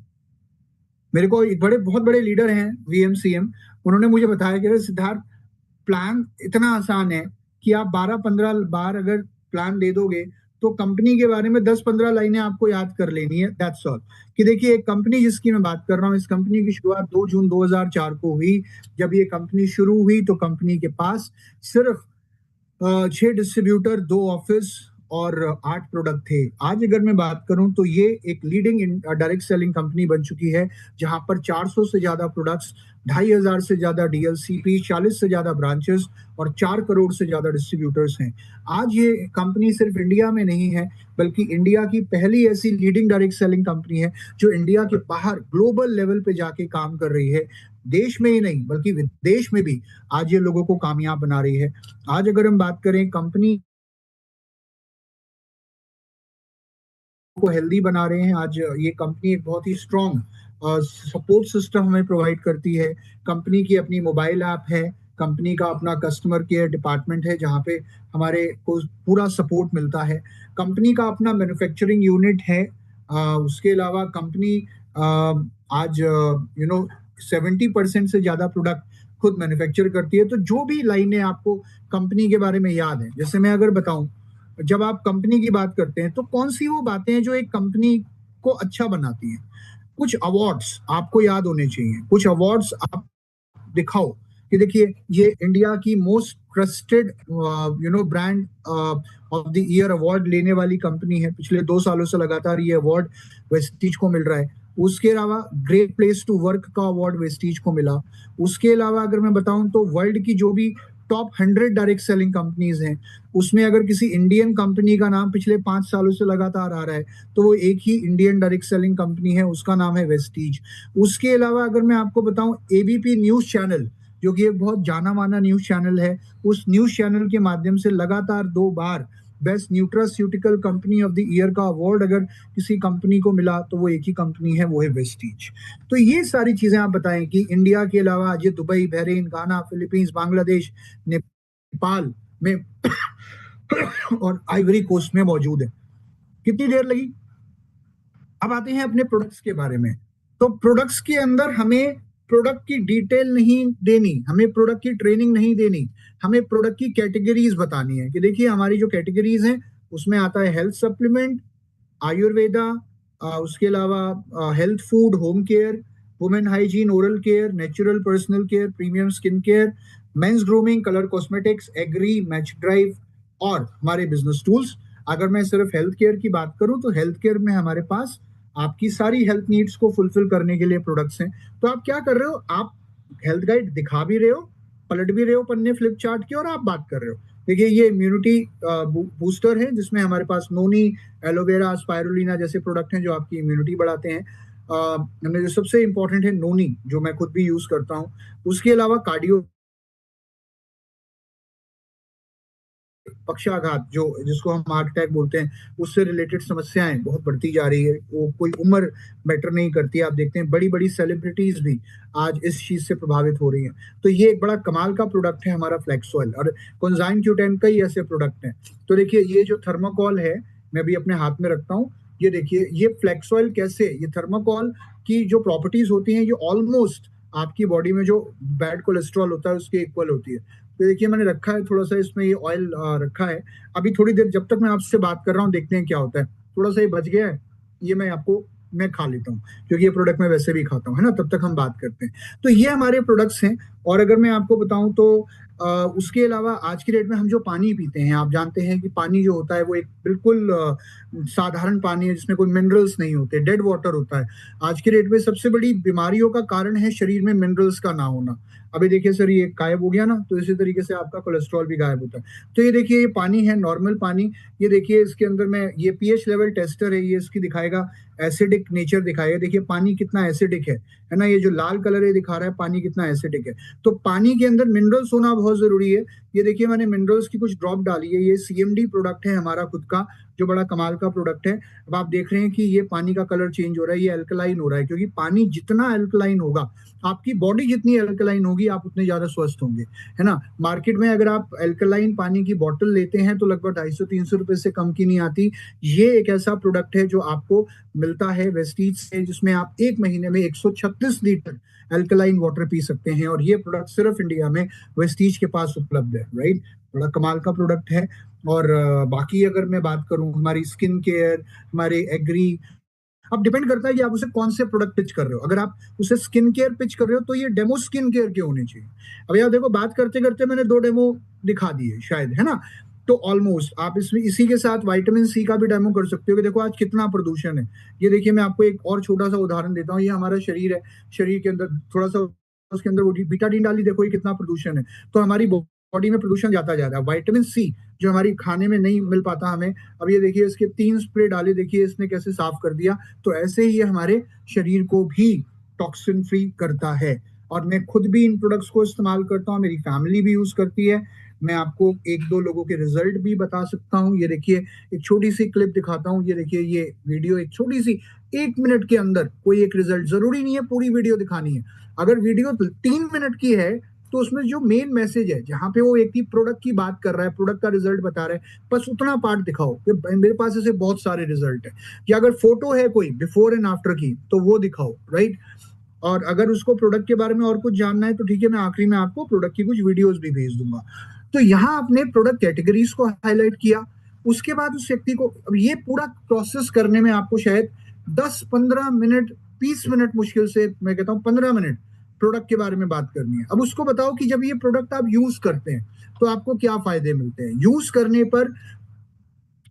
मेरे को एक बहुत बड़े लीडर हैं वीएमसीएम, उन्होंने मुझे बताया कि सिद्धार्थ प्लान इतना आसान है कि आप 12-15 बार अगर प्लान दे दोगे तो कंपनी के बारे में 10-15 लाइनें आपको याद कर लेनी है, दैट्स ऑल। कि देखिए एक कंपनी जिसकी मैं बात कर रहा हूँ, इस कंपनी की शुरुआत 2 जून 2004 को हुई। जब ये कंपनी शुरू हुई तो कंपनी के पास सिर्फ 6 डिस्ट्रीब्यूटर, 2 ऑफिस और 8 प्रोडक्ट थे। आज अगर मैं बात करूं तो ये एक लीडिंग डायरेक्ट सेलिंग कंपनी बन चुकी है, जहां पर 400 से ज्यादा प्रोडक्ट्स, 2500 से ज्यादा डीएलसीपी, 40 से ज्यादा ब्रांचेस और 4 करोड़ से ज्यादा डिस्ट्रीब्यूटर्स हैं। आज ये कंपनी सिर्फ इंडिया में नहीं है बल्कि इंडिया की पहली ऐसी लीडिंग डायरेक्ट सेलिंग कंपनी है जो इंडिया के बाहर ग्लोबल लेवल पे जाके काम कर रही है। देश में ही नहीं बल्कि विदेश में भी आज ये लोगों को कामयाब बना रही है। आज अगर हम बात करें कंपनी को हेल्दी बना रहे हैं, आज ये कंपनी एक बहुत ही स्ट्रॉन्ग सपोर्ट सिस्टम हमें प्रोवाइड करती है। कंपनी की अपनी मोबाइल ऐप है, कंपनी का अपना कस्टमर केयर डिपार्टमेंट है जहाँ पे हमारे को पूरा सपोर्ट मिलता है। कंपनी का अपना मैन्युफैक्चरिंग यूनिट है। उसके अलावा कंपनी आज 70% से ज्यादा प्रोडक्ट खुद मैन्युफैक्चर करती है। तो जो भी लाइनें आपको कंपनी के बारे में याद है, जैसे मैं अगर बताऊं, जब आप कंपनी की बात करते हैं तो कौन सी वो बातें हैं जो एक कंपनी को अच्छा बनाती हैं। कुछ अवार्ड्स आपको याद होने चाहिए, कुछ अवार्ड्स आप दिखाओ कि देखिए ये इंडिया की most trusted brand of the year award लेने वाली कंपनी है। पिछले 2 सालों से लगातार ये अवार्ड वेस्टीज को मिल रहा है। उसके अलावा ग्रेट प्लेस टू वर्क का अवार्ड वेस्टीज को मिला। उसके अलावा अगर मैं बताऊं तो वर्ल्ड की जो भी टॉप 100 डायरेक्ट सेलिंग कंपनीज हैं, उसमें अगर किसी इंडियन कंपनी का नाम पिछले 5 सालों से लगातार आ रहा है तो वो एक ही इंडियन डायरेक्ट सेलिंग कंपनी है, उसका नाम है वेस्टीज। उसके अलावा अगर मैं आपको बताऊं एबीपी न्यूज चैनल, जो कि एक बहुत जाना माना न्यूज चैनल है, उस न्यूज चैनल के माध्यम से लगातार 2 बार best nutraceutical company of the year का अवार्ड अगर किसी कंपनी को मिला तो वो एक ही कंपनी है, वो है वेस्टीज। तो ये सारी चीजें आप बताएं कि इंडिया के अलावा आज ये दुबई, बहरीन, गाना, फिलीपींस, बांग्लादेश, नेपाल में और आइवरी कोस्ट में मौजूद है। कितनी देर लगी? अब आते हैं अपने प्रोडक्ट्स के बारे में। तो प्रोडक्ट्स के अंदर हमें प्रोडक्ट की डिटेल नहीं देनी, हमें प्रोडक्ट की ट्रेनिंग नहीं देनी, हमें प्रोडक्ट की कैटेगरीज बतानी है कि देखिए हमारी जो कैटेगरीज हैं उसमें आता है हेल्थ सप्लीमेंट, आयुर्वेदा, उसके अलावा health food, home care, women hygiene, oral care, natural personal care, premium skin care, men's grooming, colour cosmetics, agri, match drive और हमारे बिजनेस टूल्स। अगर मैं सिर्फ हेल्थ केयर की बात करूं तो हेल्थ केयर में हमारे पास आपकी सारी हेल्थ नीड्स को फुलफिल करने के लिए प्रोडक्ट्स हैं। तो आप क्या कर रहे हो, आप हेल्थ गाइड दिखा भी रहे हो, पलट भी रहे हो पन्ने फ्लिप चार्ट के, और आप बात कर रहे हो। देखिए ये इम्यूनिटी बूस्टर है जिसमें हमारे पास नोनी, एलोवेरा, स्पायरुलिना जैसे प्रोडक्ट हैं जो आपकी इम्यूनिटी बढ़ाते हैं। हमने जो सबसे इंपॉर्टेंट है नोनी, जो मैं खुद भी यूज करता हूँ। उसके अलावा कार्डियो पक्षाघात, जो जिसको हम हार्ट अटैक बोलते हैं, उससे रिलेटेड समस्याएं बहुत बढ़ती जा रही है, वो कोई उम्र मैटर नहीं करती। आप देखते हैं बड़ी बड़ी सेलिब्रिटीज भी आज इस चीज से प्रभावित हो रही हैं। तो ये एक बड़ा कमाल का प्रोडक्ट है हमारा फ्लेक्सॉइल, और कोंजाइन क्यूटेन कई ऐसे प्रोडक्ट हैं। तो देखिए ये जो थर्माकोल है, मैं भी अपने हाथ में रखता हूँ, ये देखिए ये फ्लेक्सॉइल कैसे, ये थर्माकोल की जो प्रॉपर्टीज होती हैं ये ऑलमोस्ट आपकी बॉडी में जो बैड कोलेस्ट्रॉल होता है उसके इक्वल होती है। तो देखिए मैंने रखा है थोड़ा सा इसमें ये ऑयल रखा है। अभी थोड़ी देर जब तक मैं आपसे बात कर रहा हूँ देखते हैं क्या होता है। थोड़ा सा ये बच गया है, ये मैं खा लेता हूँ क्योंकि ये प्रोडक्ट मैं वैसे भी खाता हूँ, है ना। तब तक हम बात करते हैं। तो ये हमारे प्रोडक्ट्स हैं। और अगर मैं आपको बताऊं तो उसके अलावा आज की डेट में हम जो पानी पीते हैं, आप जानते हैं कि पानी जो होता है वो एक बिल्कुल साधारण पानी है जिसमें कोई मिनरल्स नहीं होते, डेड वाटर होता है। आज की डेट में सबसे बड़ी बीमारियों का कारण है शरीर में मिनरल्स का ना होना। अभी देखिए सर ये गायब हो गया ना, तो इसी तरीके से आपका कोलेस्ट्रॉल भी गायब होता है। तो ये देखिए ये पानी है, नॉर्मल पानी। ये देखिए इसके अंदर में ये पीएच लेवल टेस्टर है, ये इसकी दिखाएगा एसिडिक नेचर दिखाएगा। देखिए पानी कितना एसिडिक है ना। ये जो लाल कलर है दिखा रहा है पानी कितना एसिडिक है। तो पानी के अंदर मिनरल्स होना बहुत जरूरी है। ये देखिए मैंने मिनरल्स की कुछ ड्रॉप डाली है। ये सीएमडी प्रोडक्ट है हमारा खुद का, जो बड़ा कमाल का प्रोडक्ट है। अब आप देख रहे हैं कि ये पानी का कलर चेंज हो रहा है, ये अल्कलाइन हो रहा है, क्योंकि पानी जितना अल्कलाइन होगा, आपकी बॉडी जितनी अल्कलाइन होगी, आप उतने ज्यादा स्वस्थ होंगे, है ना। मार्केट में अगर आप अल्कलाइन पानी की बोतल लेते हैं तो लगभग 250-300 रुपए से कम की नहीं आती। ये एक ऐसा प्रोडक्ट है जो आपको मिलता है वेस्टीज से, जिसमें आप एक महीने में 136 लीटर अल्कलाइन वाटर पी सकते हैं। और ये प्रोडक्ट सिर्फ इंडिया में वेस्टीज के पास उपलब्ध है, राइट। बड़ा कमाल का प्रोडक्ट है। और बाकी अगर मैं बात करूं हमारी स्किन केयर, हमारे एग्री, अब डिपेंड करता है कि आप उसे कौन से प्रोडक्ट पिच कर रहे हो। अगर आप उसे स्किन केयर पिच कर रहे हो तो ये डेमो स्किन केयर के होने चाहिए। अब यार देखो बात करते करते मैंने 2 डेमो दिखा दिए शायद, है ना। तो ऑलमोस्ट आप इसमें इसी के साथ विटामिन सी का भी डेमो कर सकते हो कि देखो आज कितना प्रदूषण है। ये देखिए मैं आपको एक और छोटा सा उदाहरण देता हूँ। ये हमारा शरीर है, शरीर के अंदर थोड़ा सा उसके अंदर वो बीटाडीन डाली, देखो ये कितना प्रदूषण है। तो हमारी बॉडी में प्रदूषण जाता जा रहा है। विटामिन सी जो हमारी खाने में नहीं मिल पाता हमें, अब ये देखिए इसके 3 स्प्रे डाले, देखिए इसने कैसे साफ कर दिया। तो ऐसे ही ये हमारे शरीर को भी टॉक्सिन फ्री करता है। और मैं खुद भी इन प्रोडक्ट्स को इस्तेमाल करता हूँ, मेरी फैमिली भी यूज करती है। मैं आपको 1-2 लोगों के रिजल्ट भी बता सकता हूँ। ये देखिए एक छोटी सी क्लिप दिखाता हूँ। ये देखिए ये वीडियो एक छोटी सी 1 मिनट के अंदर कोई एक रिजल्ट, जरूरी नहीं है पूरी वीडियो दिखानी है। अगर वीडियो 3 मिनट की है तो उसमें जो मेन मैसेज है, जहां पे वो एक ही प्रोडक्ट की बात कर रहा है, प्रोडक्ट का रिजल्ट बता रहा है, बस उतना पार्ट दिखाओ। मेरे पास ऐसे बहुत सारे रिजल्ट है। या अगर फोटो है कोई बिफोर एंड आफ्टर की तो वो दिखाओ, राइट। और अगर उसको प्रोडक्ट के बारे में और कुछ जानना है तो ठीक है, मैं आखिरी में आपको प्रोडक्ट की कुछ वीडियोस भी भेज दूंगा। तो यहाँ आपने प्रोडक्ट कैटेगरीज को हाईलाइट किया। उसके बाद उस व्यक्ति को, अब ये पूरा प्रोसेस करने में आपको शायद 10-15 मिनट, 20 मिनट, मुश्किल से मैं कहता हूँ 15 मिनट प्रोडक्ट के बारे में बात करनी है। अब उसको बताओ कि जब ये प्रोडक्ट आप यूज करते हैं तो आपको क्या फायदे मिलते हैं। यूज करने पर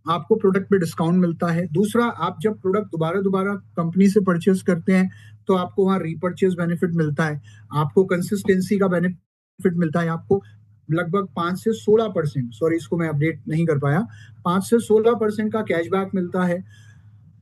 आपको प्रोडक्ट पे डिस्काउंट मिलता है। दूसरा, आप जब प्रोडक्ट दोबारा दोबारा कंपनी से परचेज करते हैं तो आपको वहां रीपरचेज बेनिफिट मिलता है, आपको कंसिस्टेंसी का बेनिफिट मिलता है, आपको लगभग 5 से 16%, सॉरी इसको मैं अपडेट नहीं कर पाया, 5 से 16% का कैशबैक मिलता है।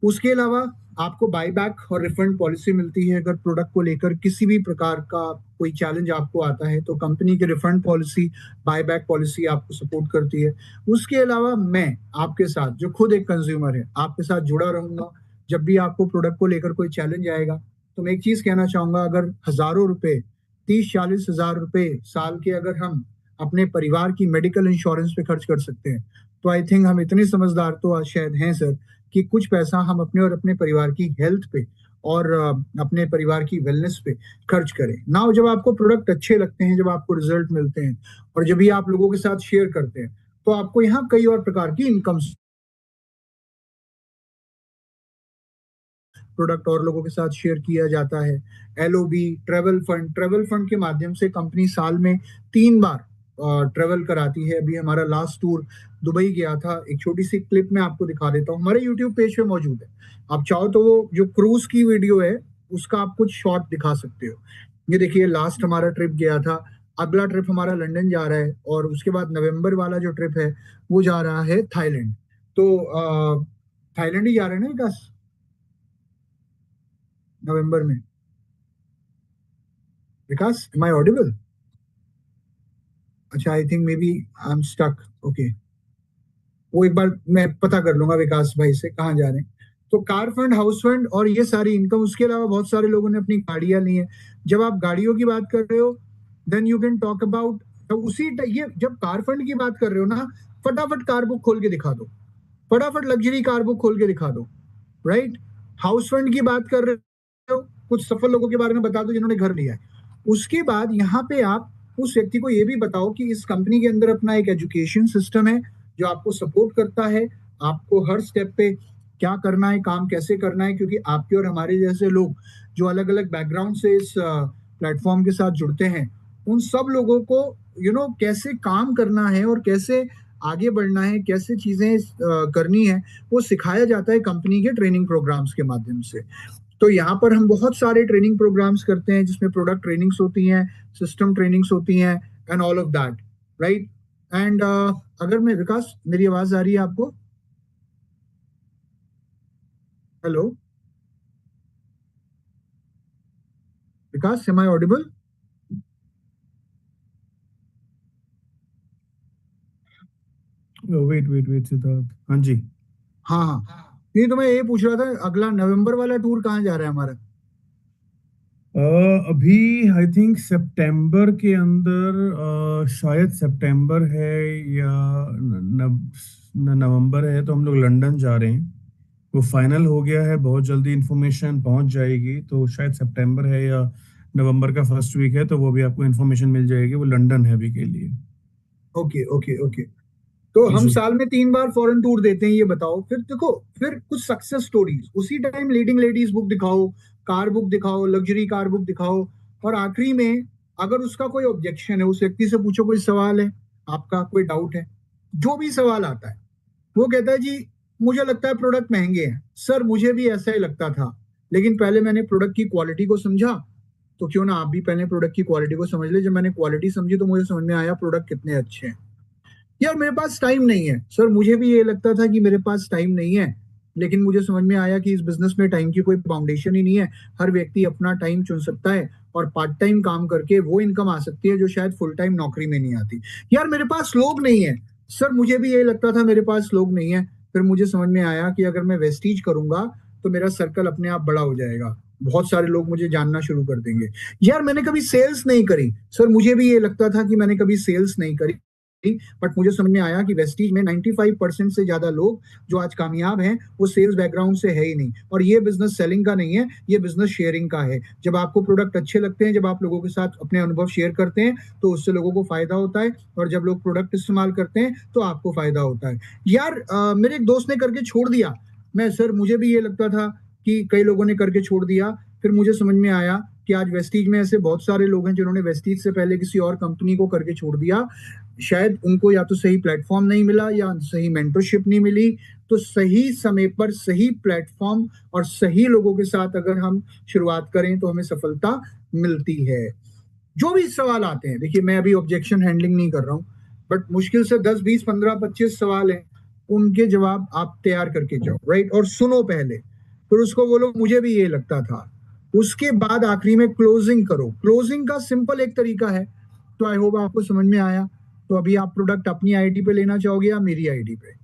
उसके अलावा आपको बाईबैक और रिफंड पॉलिसी मिलती है। अगर प्रोडक्ट को लेकर किसी भी प्रकार का कोई चैलेंज आपको आता है तो कंपनी की रिफंड पॉलिसी, बाईबैक पॉलिसी आपको सपोर्ट करती है। उसके अलावा मैं आपके साथ, जो खुद एक कंज्यूमर है, आपके साथ जुड़ा रहूंगा। जब भी आपको प्रोडक्ट को लेकर कोई चैलेंज आएगा तो मैं एक चीज कहना चाहूंगा, अगर हजारों रुपए, 30-40 हजार रुपए साल के अगर हम अपने परिवार की मेडिकल इंश्योरेंस पे खर्च कर सकते हैं तो आई थिंक हम इतने समझदार तो आज शायद हैं सर कि कुछ पैसा हम अपने और अपने परिवार की हेल्थ पे और अपने परिवार की वेलनेस पे खर्च करें ना। जब आपको प्रोडक्ट अच्छे लगते हैं, जब आपको रिजल्ट मिलते हैं और जब भी आप लोगों के साथ शेयर करते हैं तो आपको यहाँ कई और प्रकार की इनकम, प्रोडक्ट और लोगों के साथ शेयर किया जाता है। एलओबी, ट्रेवल फंड के माध्यम से कंपनी साल में 3 बार ट्रेवल कराती है। अभी हमारा लास्ट टूर दुबई गया था। एक छोटी सी क्लिप में आपको दिखा देता हूँ, हमारे यूट्यूब पेज पे मौजूद है। आप चाहो तो वो जो क्रूज की वीडियो है उसका आप कुछ शॉर्ट दिखा सकते हो। ये देखिए, लास्ट हमारा ट्रिप गया था। अगला ट्रिप हमारा लंदन जा रहा है और उसके बाद नवंबर वाला जो ट्रिप है वो जा रहा है थाईलैंड। तो थाईलैंड ही जा रहे हैं ना विकास, नवंबर में। Vikas, am I audible? अच्छा, I think maybe I am stuck. Okay, वो एक बार मैं पता कर लूंगा विकास भाई से कहाँ जा रहे हैं। तो कार फंड, हाउस फंड और ये सारी इनकम। उसके अलावा बहुत सारे लोगों ने अपनी गाड़ियां ली हैं। जब आप गाड़ियों की बात कर रहे हो then you can talk about, तो ये जब कार फंड की बात कर रहे हो ना, फटाफट कार बुक खोल के दिखा दो, फटाफट लग्जरी कार बुक खोल के दिखा दो, राइट। हाउस फंड की बात कर रहे हो, कुछ सफल लोगों के बारे में बता दो जिन्होंने घर लिया है। उसके बाद यहाँ पे आप उस व्यक्ति को ये भी बताओ कि इस कंपनी के अंदर अपना एक एजुकेशन सिस्टम है जो आपको सपोर्ट करता है, आपको हर स्टेप पे क्या करना है, काम कैसे करना है। क्योंकि आपके और हमारे जैसे लोग जो अलग अलग बैकग्राउंड से इस प्लेटफॉर्म के साथ जुड़ते हैं, उन सब लोगों को कैसे काम करना है और कैसे आगे बढ़ना है, कैसे चीजें करनी है, वो सिखाया जाता है कंपनी के ट्रेनिंग प्रोग्राम्स के माध्यम से। तो यहाँ पर हम बहुत सारे ट्रेनिंग प्रोग्राम्स करते हैं जिसमें प्रोडक्ट ट्रेनिंग्स होती हैं, सिस्टम ट्रेनिंग्स होती हैं and all of that, right. And अगर मैं, विकास मेरी आवाज आ रही है आपको? Hello Vikas, am I audible? Wait wait wait Siddharth, हाँ जी। हाँ हाँ, नहीं तो मैं ये पूछ रहा था, अगला नवंबर वाला टूर कहाँ जा रहा है हमारा? अभी आई थिंक सितंबर के अंदर, शायद सितंबर है या नवंबर है, तो हम लोग लंदन जा रहे हैं। वो फाइनल हो गया है, बहुत जल्दी इंफॉर्मेशन पहुंच जाएगी, तो शायद सितंबर है या नवंबर का फर्स्ट वीक है, तो वो भी आपको इंफॉर्मेशन मिल जाएगी। वो लंदन है अभी के लिए। Okay okay okay. तो हम जी। साल में 3 बार फॉरेन टूर देते हैं, ये बताओ। फिर देखो, फिर कुछ सक्सेस स्टोरीज उसी टाइम, लीडिंग लेडीज बुक दिखाओ, कार बुक दिखाओ, लग्जरी कार बुक दिखाओ। और आखिरी में अगर उसका कोई ऑब्जेक्शन है, उस व्यक्ति से पूछो कोई सवाल है आपका, कोई डाउट है, जो भी सवाल आता है। वो कहता है जी मुझे लगता है प्रोडक्ट महंगे हैं। सर मुझे भी ऐसा ही लगता था, लेकिन पहले मैंने प्रोडक्ट की क्वालिटी को समझा। तो क्यों ना आप भी पहले प्रोडक्ट की क्वालिटी को समझ ले। जब मैंने क्वालिटी समझी तो मुझे समझ में आया प्रोडक्ट कितने अच्छे हैं। यार मेरे पास टाइम नहीं है, सर मुझे भी ये लगता था कि मेरे पास टाइम नहीं है, लेकिन मुझे समझ में आया कि इस बिजनेस में टाइम की कोई बाउंडेशन ही नहीं है। हर व्यक्ति अपना टाइम चुन सकता है और पार्ट टाइम काम करके वो इनकम आ सकती है जो शायद फुल टाइम नौकरी में नहीं आती। यार मेरे पास लोग नहीं है, सर मुझे भी यही लगता था मेरे पास लोग नहीं है, फिर मुझे समझ में आया कि अगर मैं वेस्टीज करूंगा तो मेरा सर्कल अपने आप बड़ा हो जाएगा, बहुत सारे लोग मुझे जानना शुरू कर देंगे। यार मैंने कभी सेल्स नहीं करी, सर मुझे भी ये लगता था कि मैंने कभी सेल्स नहीं करी, बट मुझे समझ में आया कि वेस्टीज में 95% से ज्यादा लोग जो आज कामयाब हैं वो सेल्स बैकग्राउंड से है ही नहीं। और ये बिजनेस सेलिंग का नहीं है, ये बिजनेस शेयरिंग का है। जब आपको प्रोडक्ट अच्छे लगते हैं, जब आप लोगों के साथ अपने अनुभव शेयर करते हैं तो उससे लोगों को फायदा होता है, और जब लोग प्रोडक्ट इस्तेमाल करते हैं तो आपको फायदा होता है। यार मेरे एक दोस्त ने करके छोड़ दिया। मैं, सर मुझे भी ये लगता था कि कई लोगों ने करके छोड़ दिया। फिर मुझे समझ में आया कि आज वेस्टीज में ऐसे बहुत सारे लोग हैं जिन्होंने वेस्टीज से पहले किसी और कंपनी को करके छोड़ दिया। शायद उनको या तो सही प्लेटफॉर्म नहीं मिला या सही मेंटरशिप नहीं मिली। तो सही समय पर सही प्लेटफॉर्म और सही लोगों के साथ अगर हम शुरुआत करें तो हमें सफलता मिलती है। जो भी सवाल आते हैं, देखिए मैं अभी ऑब्जेक्शन हैंडलिंग नहीं कर रहा हूँ, बट मुश्किल से 10 20 15 25 सवाल हैं, उनके जवाब आप तैयार करके जाओ, राइट। और सुनो पहले, फिर उसको बोलो मुझे भी ये लगता था। उसके बाद आखिरी में क्लोजिंग करो। क्लोजिंग का सिंपल एक तरीका है, तो आई होप आपको समझ में आया। तो अभी आप प्रोडक्ट अपनी आईडी पे लेना चाहोगे या मेरी आईडी पे?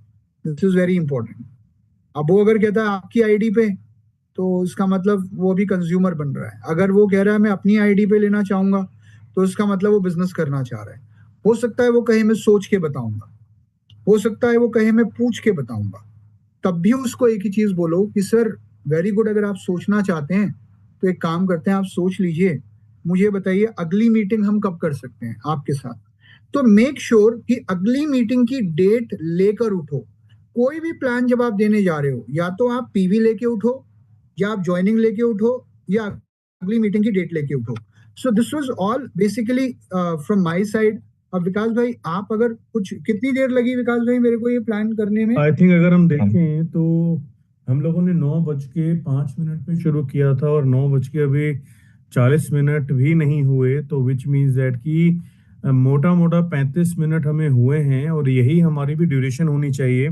This is very important. अब वो अगर कहता है आपकी आईडी पे, तो इसका मतलब वो अभी कंज्यूमर बन रहा है। अगर वो कह रहा है मैं अपनी आईडी पे लेना चाहूंगा, तो इसका मतलब वो बिजनेस करना चाह रहा है। हो सकता है वो कहे मैं सोच के बताऊंगा, हो सकता है वो कहे मैं पूछ के बताऊंगा। तब भी उसको एक ही चीज बोलो कि सर वेरी गुड, अगर आप सोचना चाहते हैं तो एक काम करते हैं, आप सोच लीजिए, मुझे बताइए अगली मीटिंग हम कब कर सकते हैं आपके साथ। तो मेक श्योर कि अगली मीटिंग की डेट लेकर उठो। कोई भी प्लान जब आप देने जा रहे हो, या तो आप पीवी लेके उठो, या आप ज्वाइनिंग लेके उठो, या अगली मीटिंग की डेट लेके उठो। So this was all basically from my side. अब विकास भाई, आप अगर कुछ, कितनी देर लगी विकास भाई मेरे को ये प्लान करने में? आई थिंक अगर हम देखें तो हम लोगों ने 9:05 में शुरू किया था और 9 अभी 40 मिनट भी नहीं हुए, तो विच मीन्स दैट कि मोटा मोटा 35 मिनट हमें हुए हैं और यही हमारी भी ड्यूरेशन होनी चाहिए।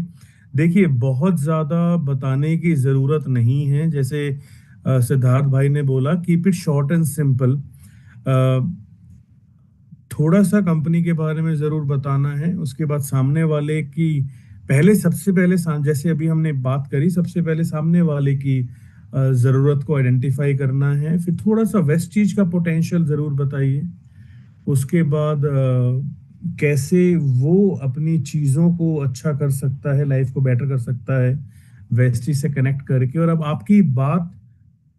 देखिए, बहुत ज़्यादा बताने की ज़रूरत नहीं है। जैसे सिद्धार्थ भाई ने बोला, keep it short and simple. थोड़ा सा कंपनी के बारे में जरूर बताना है, उसके बाद सामने वाले की सबसे पहले जैसे अभी हमने बात करी, सबसे पहले सामने वाले की जरूरत को आइडेंटिफाई करना है। फिर थोड़ा सा वेस्टीज का पोटेंशियल जरूर बताइए। उसके बाद कैसे वो अपनी चीजों को अच्छा कर सकता है, लाइफ को बेटर कर सकता है वेस्टीज से कनेक्ट करके। और अब आपकी बात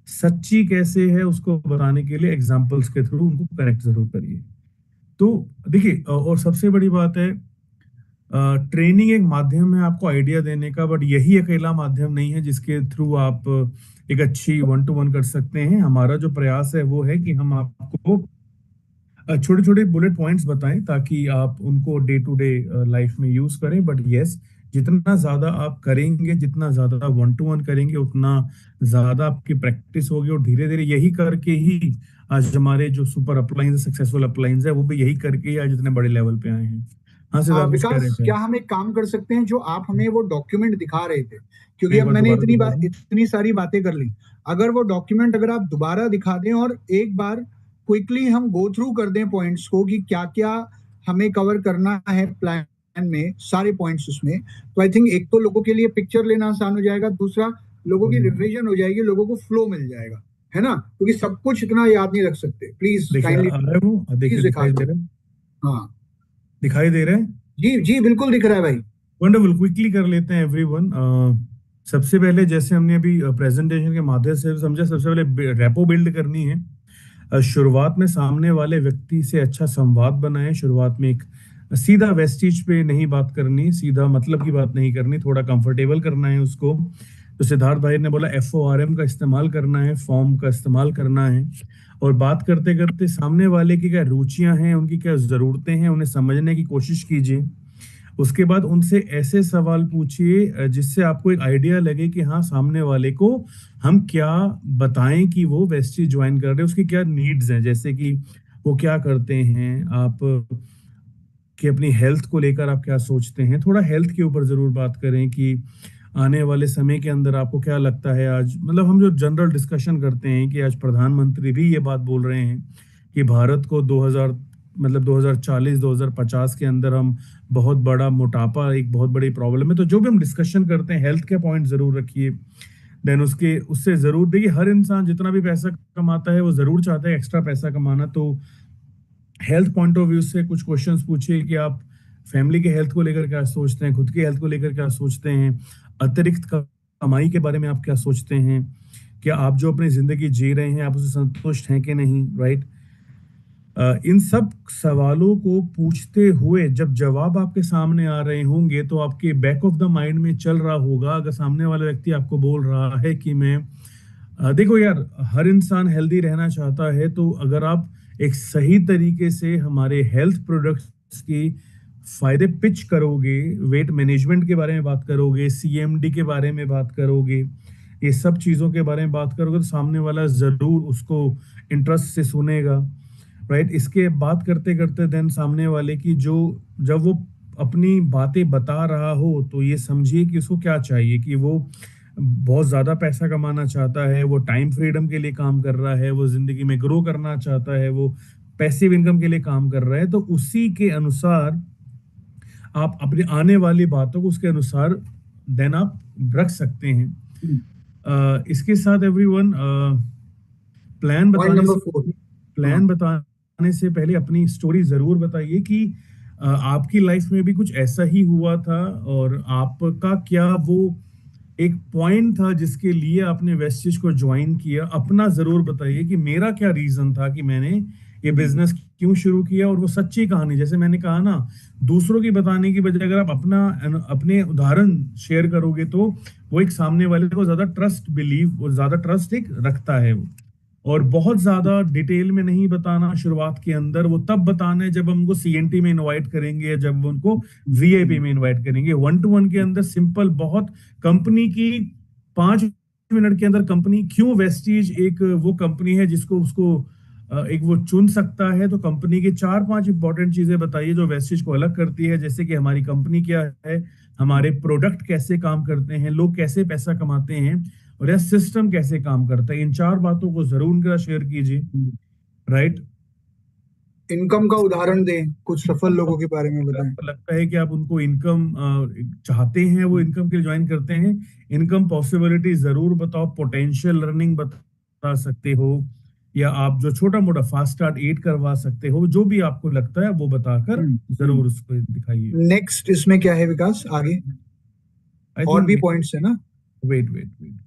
सच्ची कैसे है उसको बताने के लिए एग्जाम्पल्स के थ्रू उनको कनेक्ट जरूर करिए। तो देखिए, और सबसे बड़ी बात है, ट्रेनिंग एक माध्यम है आपको आइडिया देने का, बट यही अकेला माध्यम नहीं है जिसके थ्रू आप एक अच्छी 1-to-1 कर सकते हैं। हमारा जो प्रयास है वो है कि हम आपको छोटे छोटे बुलेट पॉइंट्स बताएं ताकि आप उनको डे टू डे लाइफ में यूज करें। बट यस, जितना ज्यादा आप करेंगे, जितना ज्यादा 1-to-1 करेंगे, उतना ज्यादा आपकी प्रैक्टिस होगी और धीरे धीरे यही करके ही आज हमारे जो सुपर अपलाइंस, सक्सेसफुल अपलाइंस है, वो भी यही करके ही आज इतने बड़े लेवल पे आए हैं। हाँ सिद्धार्थ, कुछ कह रहे विकास, थे? क्या हम एक काम कर सकते हैं, जो आप हमें वो डॉक्यूमेंट दिखा रहे थे, क्योंकि एक अब बार मैंने दोबारा दिखा दूं? इतनी सारी बातें कर ली, अगर वो डॉक्यूमेंट अगर आप दोबारा दिखा दें और एक बार क्विकली हम गो थ्रू कर दें पॉइंट्स को कि क्या क्या हमें कवर करना है प्लान में, सारे पॉइंट्स उसमें, तो आई थिंक एक तो लोगों के लिए पिक्चर लेना आसान हो जाएगा, दूसरा लोगों की रिविजन हो जाएगी, लोगों को फ्लो मिल जाएगा, है ना, क्योंकि सब कुछ इतना याद नहीं रख सकते। प्लीज देखिए, काइंडली आ रहा है वो, देखिए प्लीज दिखा दिखाई दे दो। रहा है? हाँ दिखाई दे रहा है? जी जी, बिल्कुल दिख रहा है भाई। वंडरफुल, क्विकली कर लेते हैं एवरीवन। सबसे पहले जैसे हमने अभी प्रेजेंटेशन के माध्यम से समझा, सबसे पहले रेपो बिल्ड करनी है। शुरुआत में सामने वाले व्यक्ति से अच्छा संवाद बनाएं। शुरुआत में एक सीधा वेस्टिज पे नहीं बात करनी, सीधा मतलब की बात नहीं करनी, थोड़ा कंफर्टेबल करना है उसको। तो सिद्धार्थ भाई ने बोला FORM का इस्तेमाल करना है, फॉर्म का इस्तेमाल करना है। और बात करते करते सामने वाले की क्या रुचियां हैं, उनकी क्या जरूरतें हैं, उन्हें समझने की कोशिश कीजिए। उसके बाद उनसे ऐसे सवाल पूछिए जिससे आपको एक आइडिया लगे कि हाँ, सामने वाले को हम क्या बताएं कि वो वेस्टी ज्वाइन कर रहे हैं, उसकी क्या नीड्स हैं। जैसे कि वो क्या करते हैं, आप कि अपनी हेल्थ को लेकर आप क्या सोचते हैं। थोड़ा हेल्थ के ऊपर जरूर बात करें कि आने वाले समय के अंदर आपको क्या लगता है। आज मतलब हम जो जनरल डिस्कशन करते हैं कि आज प्रधानमंत्री भी ये बात बोल रहे हैं कि भारत को 2040 2050 के अंदर हम बहुत बड़ा मोटापा एक बहुत बड़ी प्रॉब्लम है। तो जो भी हम डिस्कशन करते हैं, हेल्थ के पॉइंट जरूर रखिए। देन उससे जरूर देखिए, हर इंसान जितना भी पैसा कमाता है वो जरूर चाहता है एक्स्ट्रा पैसा कमाना। तो हेल्थ पॉइंट ऑफ व्यू से कुछ क्वेश्चंस पूछिए कि आप फैमिली के हेल्थ को लेकर क्या सोचते हैं, खुद की हेल्थ को लेकर क्या सोचते हैं, अतिरिक्त कमाई के बारे में आप क्या सोचते हैं, क्या आप जो अपनी जिंदगी जी रहे हैं आप उससे संतुष्ट हैं कि नहीं, राइट। इन सब सवालों को पूछते हुए जब जवाब आपके सामने आ रहे होंगे तो आपके बैक ऑफ द माइंड में चल रहा होगा, अगर सामने वाला व्यक्ति आपको बोल रहा है कि मैं देखो यार, हर इंसान हेल्दी रहना चाहता है, तो अगर आप एक सही तरीके से हमारे हेल्थ प्रोडक्ट्स की फायदे पिच करोगे, वेट मैनेजमेंट के बारे में बात करोगे, सीएमडी के बारे में बात करोगे, ये सब चीज़ों के बारे में बात करोगे, तो सामने वाला ज़रूर उसको इंटरेस्ट से सुनेगा, राइट। इसके बात करते करते देन सामने वाले की जो, जब वो अपनी बातें बता रहा हो, तो ये समझिए कि उसको क्या चाहिए, कि वो बहुत ज्यादा पैसा कमाना चाहता है, वो टाइम फ्रीडम के लिए काम कर रहा है, वो जिंदगी में ग्रो करना चाहता है, वो पैसिव इनकम के लिए काम कर रहा है, तो उसी के अनुसार आप अपनी आने वाली बातों को उसके अनुसार देन आप रख सकते हैं। इसके साथ एवरीवन, प्लान पॉइंट बताने नंबर से 4। हाँ। प्लान बताने से पहले अपनी स्टोरी जरूर बताइए कि आपकी लाइफ में भी कुछ ऐसा ही हुआ था, और आपका क्या वो एक पॉइंट था जिसके लिए आपने वेस्टिज को ज्वाइन किया। अपना जरूर बताइए कि मेरा क्या रीजन था कि मैंने ये बिजनेस क्यों शुरू किया, और वो सच्ची कहानी, जैसे मैंने कहा ना, दूसरों की बताने की बजाय अगर आप अपने उदाहरण शेयर करोगे, तो वो एक सामने वाले को ज्यादा ट्रस्ट, बिलीव और ज्यादा ट्रस्ट एक रखता है वो। और बहुत ज्यादा डिटेल में नहीं बताना शुरुआत के अंदर, वो तब बताना है जब हम उनको सीएनटी में इनवाइट करेंगे, या जब उनको वीआईपी में इनवाइट करेंगे। वन टू वन के अंदर सिंपल बहुत, कंपनी की 5 मिनट के अंदर कंपनी क्यों वेस्टीज एक वो कंपनी है जिसको उसको एक वो चुन सकता है, तो कंपनी की 4-5 इंपॉर्टेंट चीजें बताइए जो वेस्टीज को अलग करती है, जैसे कि हमारी कंपनी क्या है, हमारे प्रोडक्ट कैसे काम करते हैं, लोग कैसे पैसा कमाते हैं, और यह सिस्टम कैसे काम करता है। इन 4 बातों को जरूर उनके साथ शेयर कीजिए, राइट। इनकम का उदाहरण दें, कुछ सफल लोगों के बारे में अगर बताएं। आपको लगता है कि आप उनको इनकम चाहते हैं, वो इनकम के लिए ज्वाइन करते हैं, इनकम पॉसिबिलिटी जरूर बताओ, पोटेंशियल लर्निंग बता सकते हो, या आप जो छोटा मोटा फास्ट स्टार्ट 8 करवा सकते हो, जो भी आपको लगता है वो बताकर जरूर उसको दिखाइए। नेक्स्ट इसमें क्या है विकास, आगे आई और भी थिंक, पॉइंट्स है ना? वेट वेट वेट,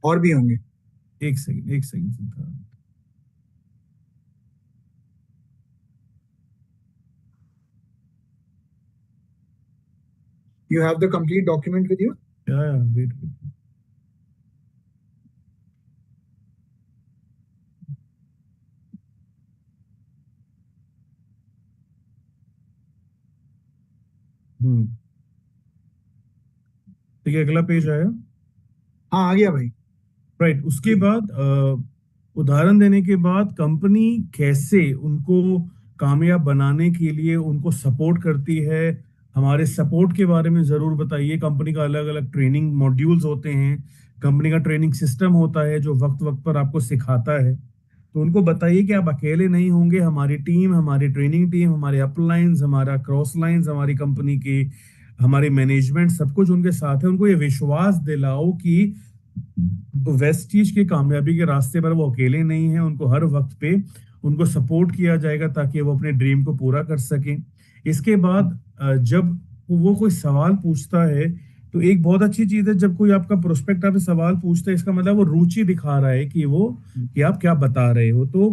और भी होंगे। एक सेकंड, एक second Siddharth. You have the complete document with you? या वेट वेट, हम्म, ठीक है, अगला पेज आया। हाँ, आ गया भाई। राइट, उसके बाद उदाहरण देने के बाद कंपनी कैसे उनको कामयाब बनाने के लिए उनको सपोर्ट करती है, हमारे सपोर्ट के बारे में जरूर बताइए। कंपनी का अलग अलग ट्रेनिंग मॉड्यूल्स होते हैं, कंपनी का ट्रेनिंग सिस्टम होता है जो वक्त वक्त पर आपको सिखाता है, तो उनको बताइए कि आप अकेले नहीं होंगे, हमारी टीम, हमारी ट्रेनिंग टीम, हमारे अपलाइंस, हमारा क्रॉस लाइंस, हमारी कंपनी की, हमारी मैनेजमेंट, सब कुछ उनके साथ है। उनको ये विश्वास दिलाओ कि वेस्टीज की कामयाबी के रास्ते पर वो अकेले नहीं है, उनको हर वक्त पे उनको सपोर्ट किया जाएगा ताकि वो अपने ड्रीम को पूरा कर सकें। इसके बाद जब वो कोई सवाल पूछता है, तो एक बहुत अच्छी चीज है, जब कोई आपका प्रोस्पेक्ट आपसे सवाल पूछता है, इसका मतलब वो रुचि दिखा रहा है कि वो, कि आप क्या बता रहे हो। तो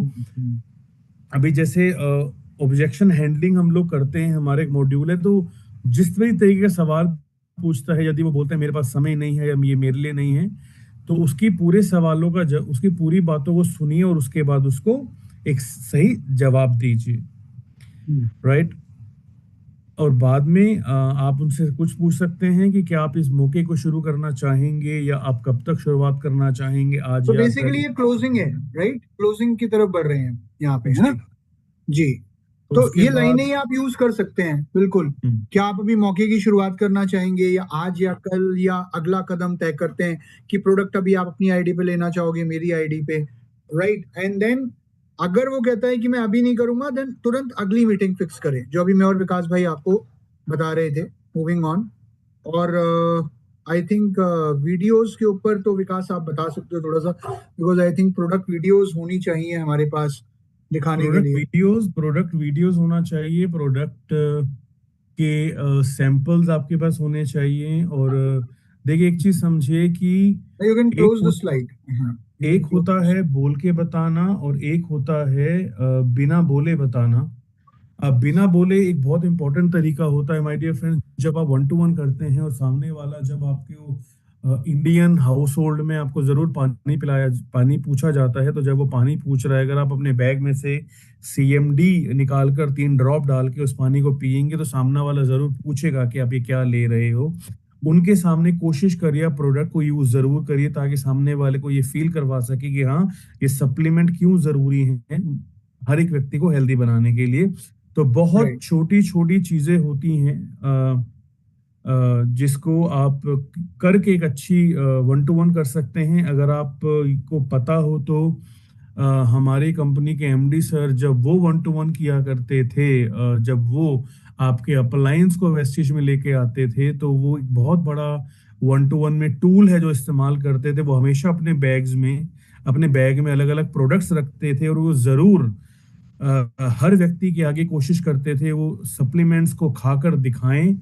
अभी जैसे ऑब्जेक्शन हैंडलिंग हम लोग करते हैं, हमारे एक मॉड्यूल है, तो जिस भी तरीके का सवाल पूछता है, यदि वो बोलता है मेरे पास समय नहीं है या ये मेरे लिए नहीं है, तो उसकी पूरे सवालों का उसकी पूरी बातों को सुनिए, और उसके बाद उसको एक सही जवाब दीजिए, राइट। और बाद में आप उनसे कुछ पूछ सकते हैं कि क्या आप इस मौके को शुरू करना चाहेंगे, या आप कब तक शुरुआत करना चाहेंगे, आज तो या बेसिकली कल। ये क्लोजिंग है, राइट? क्लोजिंग की तरफ बढ़ रहे हैं यहाँ पे, है जी, ना? जी। तो तो उसके ये लाइनें बाद ही आप यूज कर सकते हैं, बिल्कुल। क्या आप अभी मौके की शुरुआत करना चाहेंगे, या आज या कल, या अगला कदम तय करते हैं कि प्रोडक्ट अभी आप अपनी आईडी पे लेना चाहोगे, मेरी आईडी पे, राइट? एंड देन अगर वो कहता है कि मैं अभी नहीं करूंगा, देन तुरंत अगली मीटिंग फिक्स करें, जो अभी मैं और विकास भाई आपको बता रहे थे। Moving on. और आई थिंक वीडियोस के ऊपर तो विकास आप बता सकते हो थोड़ा सा, because I think product videos होनी चाहिए हमारे पास दिखाने के लिए। प्रोडक्ट वीडियोस होना चाहिए, प्रोडक्ट के सैंपल्स आपके पास होने चाहिए। और देखिए, एक चीज समझिए कि यू कैन एक close the slide. You can एक क्लोज। होता है बोल के बताना, और एक होता है बिना बोले बताना। अब बिना बोले एक बहुत इंपॉर्टेंट तरीका होता है माय डियर फ्रेंड, जब आप वन टू वन करते हैं और सामने वाला जब आपको इंडियन हाउस होल्ड में आपको जरूर पानी पूछा जाता है। तो जब वो पानी पूछ रहा है, अगर आप अपने बैग में से CMD निकाल कर 3 ड्रॉप डाल के उस पानी को पियेंगे, तो सामने वाला जरूर पूछेगा कि आप ये क्या ले रहे हो। उनके सामने कोशिश करिए, आप प्रोडक्ट को यूज जरूर करिए, ताकि सामने वाले को ये फील करवा सके कि हाँ, ये सप्लीमेंट क्यों जरूरी है हर एक व्यक्ति को हेल्दी बनाने के लिए। तो बहुत राइट। छोटी छोटी चीजें होती हैं जिसको आप करके एक अच्छी 1-to-1 कर सकते हैं। अगर आप को पता हो तो हमारी कंपनी के MD सर, जब वो 1-to-1 किया करते थे, जब वो आपके अप्लायंस को वेस्टेज में लेके आते थे, तो वो एक बहुत बड़ा 1-to-1 में टूल है जो इस्तेमाल करते थे। वो हमेशा अपने बैग में अलग अलग प्रोडक्ट्स रखते थे, और वो जरूर हर व्यक्ति के आगे कोशिश करते थे वो सप्लीमेंट्स को खाकर दिखाएं।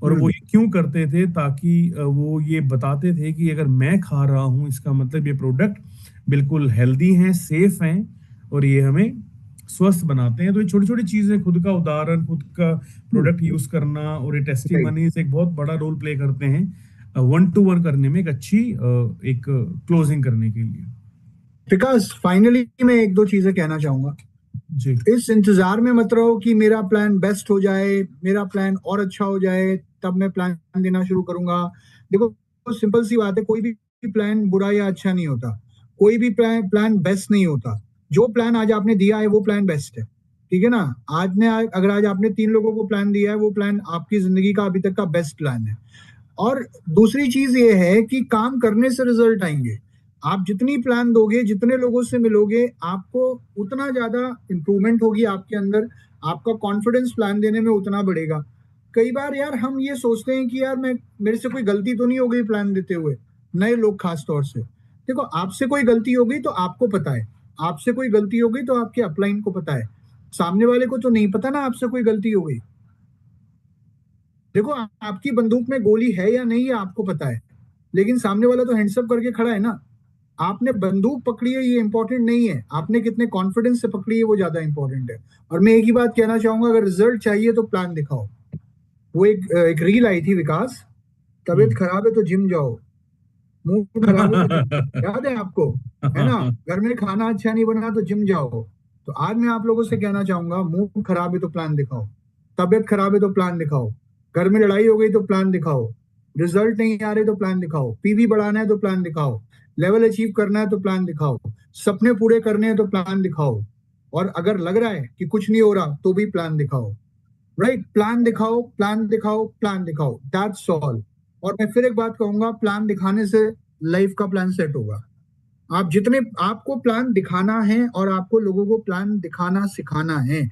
और वो ये क्यों करते थे, ताकि वो ये बताते थे कि अगर मैं खा रहा हूं, इसका मतलब ये प्रोडक्ट बिल्कुल हेल्दी हैं, सेफ हैं, और ये हमें स्वस्थ बनाते हैं। तो ये छोटी छोटी चीजें, खुद का उदाहरण, खुद का प्रोडक्ट यूज करना और ये राइट। टेस्टिमनीज एक बहुत बड़ा रोल प्ले करते हैं 1-to-1 करने में, एक अच्छी एक क्लोजिंग करने के लिए। विकास, फाइनली मैं एक दो चीजें कहना चाहूंगा। जी। इस इंतजार में मत रहो कि मेरा प्लान बेस्ट हो जाए, मेरा प्लान और अच्छा हो जाए, तब मैं प्लान देना शुरू करूंगा। देखो, सिंपल सी बात है, कोई भी प्लान बुरा या अच्छा नहीं होता, कोई भी प्लान बेस्ट नहीं होता। जो प्लान आज आपने दिया है वो प्लान बेस्ट है, ठीक है ना। अगर आज आपने 3 लोगों को प्लान दिया है, वो प्लान आपकी जिंदगी का अभी तक का बेस्ट प्लान है। और दूसरी चीज ये है कि काम करने से रिजल्ट आएंगे। आप जितनी प्लान दोगे, जितने लोगों से मिलोगे, आपको उतना ज्यादा इंप्रूवमेंट होगी आपके अंदर, आपका कॉन्फिडेंस प्लान देने में उतना बढ़ेगा। कई बार यार हम ये सोचते हैं कि यार मैं मेरे से कोई गलती तो नहीं हो गई प्लान देते हुए, नए लोग खास तौर से। देखो, आपसे कोई गलती हो गई तो आपको पता है, आपसे कोई गलती हो गई तो आपके अपलाइन को पता है, सामने वाले को तो नहीं पता ना आपसे कोई गलती हो गई। देखो, आपकी बंदूक में गोली है या नहीं है आपको पता है, लेकिन सामने वाला तो हैंड्सअप करके खड़ा है ना। आपने बंदूक पकड़ी है ये इंपॉर्टेंट नहीं है, आपने कितने कॉन्फिडेंस से पकड़ी है वो ज्यादा इंपॉर्टेंट है। और मैं एक ही बात कहना चाहूंगा, अगर रिजल्ट चाहिए तो प्लान दिखाओ। वो एक रील आई थी विकास, तबीयत हम्म। खराब है तो जिम जाओ, मूड खराब है तो जिम जाओ, याद है आपको? है ना? घर में खाना अच्छा नहीं बना तो जिम जाओ। तो आज मैं आप लोगों से कहना चाहूंगा, मूड खराब है तो प्लान दिखाओ, तबीयत खराब है तो प्लान दिखाओ, घर में लड़ाई हो गई तो प्लान दिखाओ, रिजल्ट नहीं आ रहे तो प्लान दिखाओ, PV बढ़ाना है तो प्लान दिखाओ, लेवल अचीव करना है तो प्लान दिखाओ, सपने पूरे करने हैं तो प्लान दिखाओ, और अगर लग रहा है कि कुछ नहीं हो रहा तो भी प्लान दिखाओ। राइट? प्लान दिखाओ, प्लान दिखाओ, प्लान दिखाओ, दैट्स ऑल। और मैं फिर एक बात कहूंगा, प्लान दिखाने से लाइफ का प्लान सेट होगा। आप जितने आपको प्लान दिखाना है और आपको लोगों को प्लान दिखाना सिखाना है।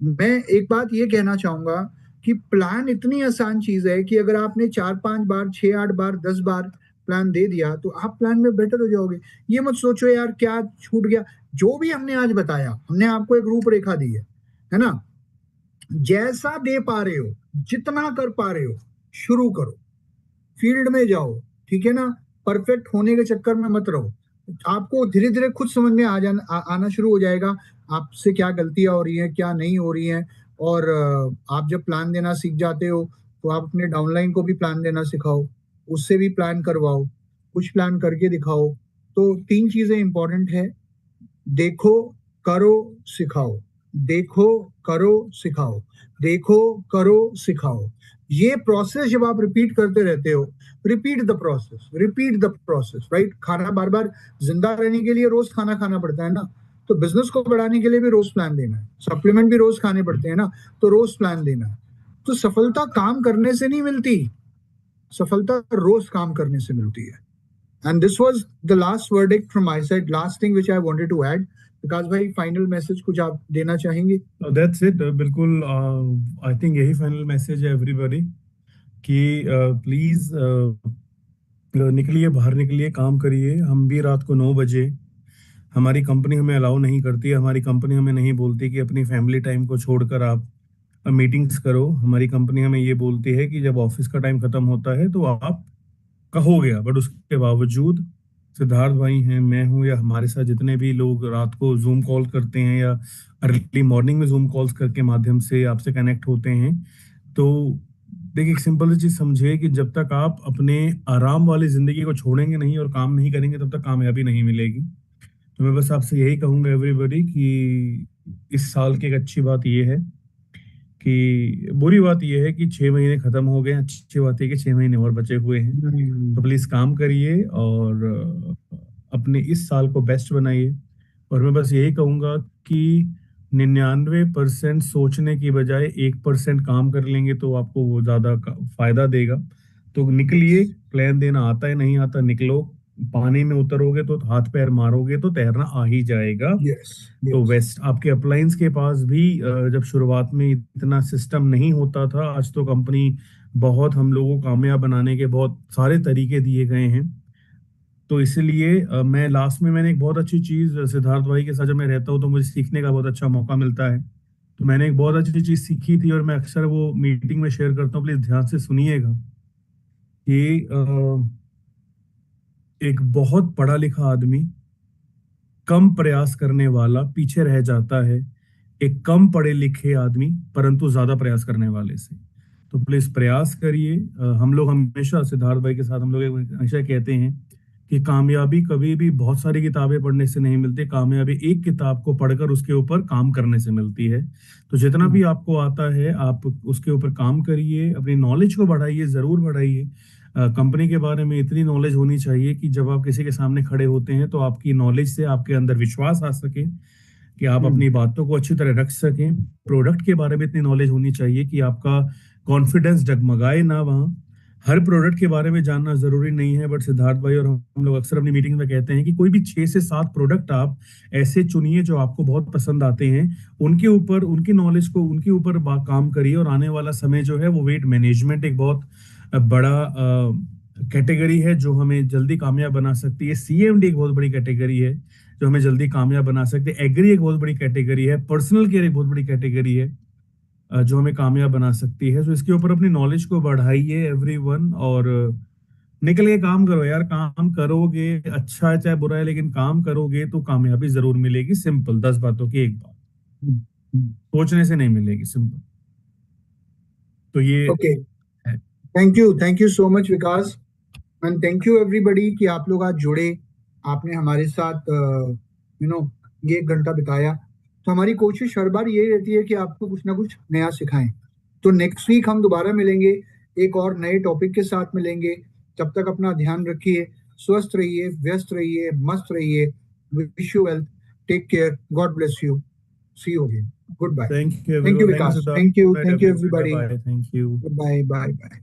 मैं एक बात ये कहना चाहूंगा कि प्लान इतनी आसान चीज है कि अगर आपने 4-5 बार, 6-8 बार, 10 बार प्लान दे दिया तो आप प्लान में बेटर हो जाओगे। ये मत सोचो यार क्या छूट गया। जो भी हमने आज बताया, हमने आपको एक रूपरेखा दी है ना। जैसा दे पा रहे हो, जितना कर पा रहे हो, शुरू करो, फील्ड में जाओ, ठीक है ना। परफेक्ट होने के चक्कर में मत रहो। आपको धीरे धीरे खुद समझ में आना शुरू हो जाएगा, आपसे क्या गलतियां हो रही हैं, क्या नहीं हो रही हैं। और आप जब प्लान देना सीख जाते हो तो आप अपने डाउनलाइन को भी प्लान देना सिखाओ, उससे भी प्लान करवाओ, कुछ प्लान करके दिखाओ। तो 3 चीजें इंपॉर्टेंट है: देखो, करो, सिखाओ। देखो, करो, सिखाओ। देखो, करो, सिखाओ। ये प्रोसेस जब आप रिपीट करते रहते हो, repeat the process, repeat the process, right. खाना बार बार जिंदा रहने के लिए रोज खाना खाना पड़ता है ना, तो बिजनेस को बढ़ाने के लिए भी रोज प्लान देना है, सप्लीमेंट भी रोज खाने पड़ते हैं ना, तो रोज प्लान देना है। तो सफलता काम करने से नहीं मिलती, सफलता रोज काम करने से मिलती है। And this was the last verdict from my side. Last thing which I wanted to add. विकास भाई, फाइनल मैसेज कुछ आप देना चाहेंगे? दैट्स इट, बिल्कुल। आई थिंक यही फाइनल मैसेज है एवरीबॉडी कि प्लीज निकलिए, बाहर निकलिए, काम करिए। हम भी रात को 9 बजे, हमारी कंपनी हमें अलाउ नहीं करती है, हमारी कंपनी हमें नहीं बोलती कि अपनी फैमिली टाइम को छोड़कर आप मीटिंग्स करो। हमारी कंपनी हमें ये बोलती है कि जब ऑफिस का टाइम खत्म होता है तो आप हो गया। बट उसके बावजूद सिद्धार्थ भाई हैं, मैं हूं, या हमारे साथ जितने भी लोग रात को जूम कॉल करते हैं या अर्ली मॉर्निंग में जूम कॉल्स करके माध्यम से आपसे कनेक्ट होते हैं, तो देखिए, एक सिंपल सी चीज समझिए कि जब तक आप अपने आराम वाली जिंदगी को छोड़ेंगे नहीं और काम नहीं करेंगे तब तक कामयाबी नहीं मिलेगी। तो मैं बस आपसे यही कहूंगा एवरीबॉडी कि इस साल की एक अच्छी बात ये है कि, बुरी बात ये है कि 6 महीने खत्म हो गए, अच्छी बात है कि 6 महीने और बचे हुए हैं। तो हम्म, प्लीज काम करिए और अपने इस साल को बेस्ट बनाइए। और मैं बस यही कहूंगा कि 99% सोचने की बजाय 1% काम कर लेंगे तो आपको वो ज्यादा फायदा देगा। तो यस निकलिए, प्लान देना आता है नहीं आता निकलो। पानी में उतरोगे तो हाथ पैर मारोगे तो तैरना आ ही जाएगा। यस तो यस। वेस्ट आपके अपलायंस के पास भी जब शुरुआत में इतना सिस्टम नहीं होता था, आज तो कंपनी बहुत हम लोगों को कामयाब बनाने के बहुत सारे तरीके दिए गए हैं। तो इसलिए मैं लास्ट में मैंने एक बहुत अच्छी चीज सिद्धार्थ भाई के साथ जब मैं रहता हूँ तो मुझे सीखने का बहुत अच्छा मौका मिलता है। तो मैंने एक बहुत अच्छी चीज सीखी थी और मैं अक्सर वो मीटिंग में शेयर करता हूँ, प्लीज ध्यान से सुनिएगा कि एक बहुत पढ़ा लिखा आदमी कम प्रयास करने वाला पीछे रह जाता है एक कम पढ़े लिखे आदमी परंतु ज्यादा प्रयास करने वाले से। तो प्लीज प्रयास करिए। हम लोग हमेशा सिद्धार्थ भाई के साथ हम लोग हमेशा कहते हैं कि कामयाबी कभी भी बहुत सारी किताबें पढ़ने से नहीं मिलती, कामयाबी एक किताब को पढ़कर उसके ऊपर काम करने से मिलती है। तो जितना भी आपको आता है आप उसके ऊपर काम करिए, अपनी नॉलेज को बढ़ाइए, जरूर बढ़ाइए। कंपनी के बारे में इतनी नॉलेज होनी चाहिए कि जब आप किसी के सामने खड़े होते हैं तो आपकी नॉलेज से आपके अंदर विश्वास आ सके, कि आप हम्म, अपनी बातों को अच्छी तरह रख सकें। प्रोडक्ट के बारे में इतनी नॉलेज होनी चाहिए कि आपका कॉन्फिडेंस डगमगाए ना वहाँ। हर प्रोडक्ट के बारे में जानना जरूरी नहीं है, बट सिद्धार्थ भाई और हम लोग अक्सर अपनी मीटिंग में कहते हैं कि कोई भी 6 से 7 प्रोडक्ट आप ऐसे चुनिए जो आपको बहुत पसंद आते हैं, उनके ऊपर उनकी नॉलेज को उनके ऊपर काम करिए। और आने वाला समय जो है वो वेट मैनेजमेंट एक बहुत बड़ा कैटेगरी है जो हमें जल्दी कामयाब बना सकती है। सीएमडी एक बहुत बड़ी कैटेगरी है जो हमें जल्दी कामयाब बना सकते हैं। एग्री एक बहुत बड़ी कैटेगरी है। पर्सनल केयर एक बहुत बड़ी कैटेगरी है जो हमें कामयाब बना सकती है। तो इसके ऊपर अपनी नॉलेज को बढ़ाइए एवरीवन, और निकल के काम करो यार। काम करोगे, अच्छा है चाहे बुरा है, लेकिन काम करोगे तो कामयाबी जरूर मिलेगी। सिंपल, 10 बातों की एक बात, सोचने से नहीं मिलेगी, सिंपल। तो ये ओके, है। Thank you so much Vikas, and thank you everybody कि आप लोग आज जुड़े, आपने हमारे साथ ये 1 घंटा बिताया। तो हमारी कोशिश हर बार ये रहती है कि आपको कुछ ना कुछ नया सिखाएं। तो नेक्स्ट वीक हम दोबारा मिलेंगे, एक और नए टॉपिक के साथ मिलेंगे। तब तक अपना ध्यान रखिए, स्वस्थ रहिए, व्यस्त रहिए, मस्त रहिए। Wish you wealth, take care, God bless you, see you again, good bye. Thank you thank you everyone, thank you Vikas, Siddharth, thank you night thank you everyone, bye everybody, bye, thank you. Bye bye bye.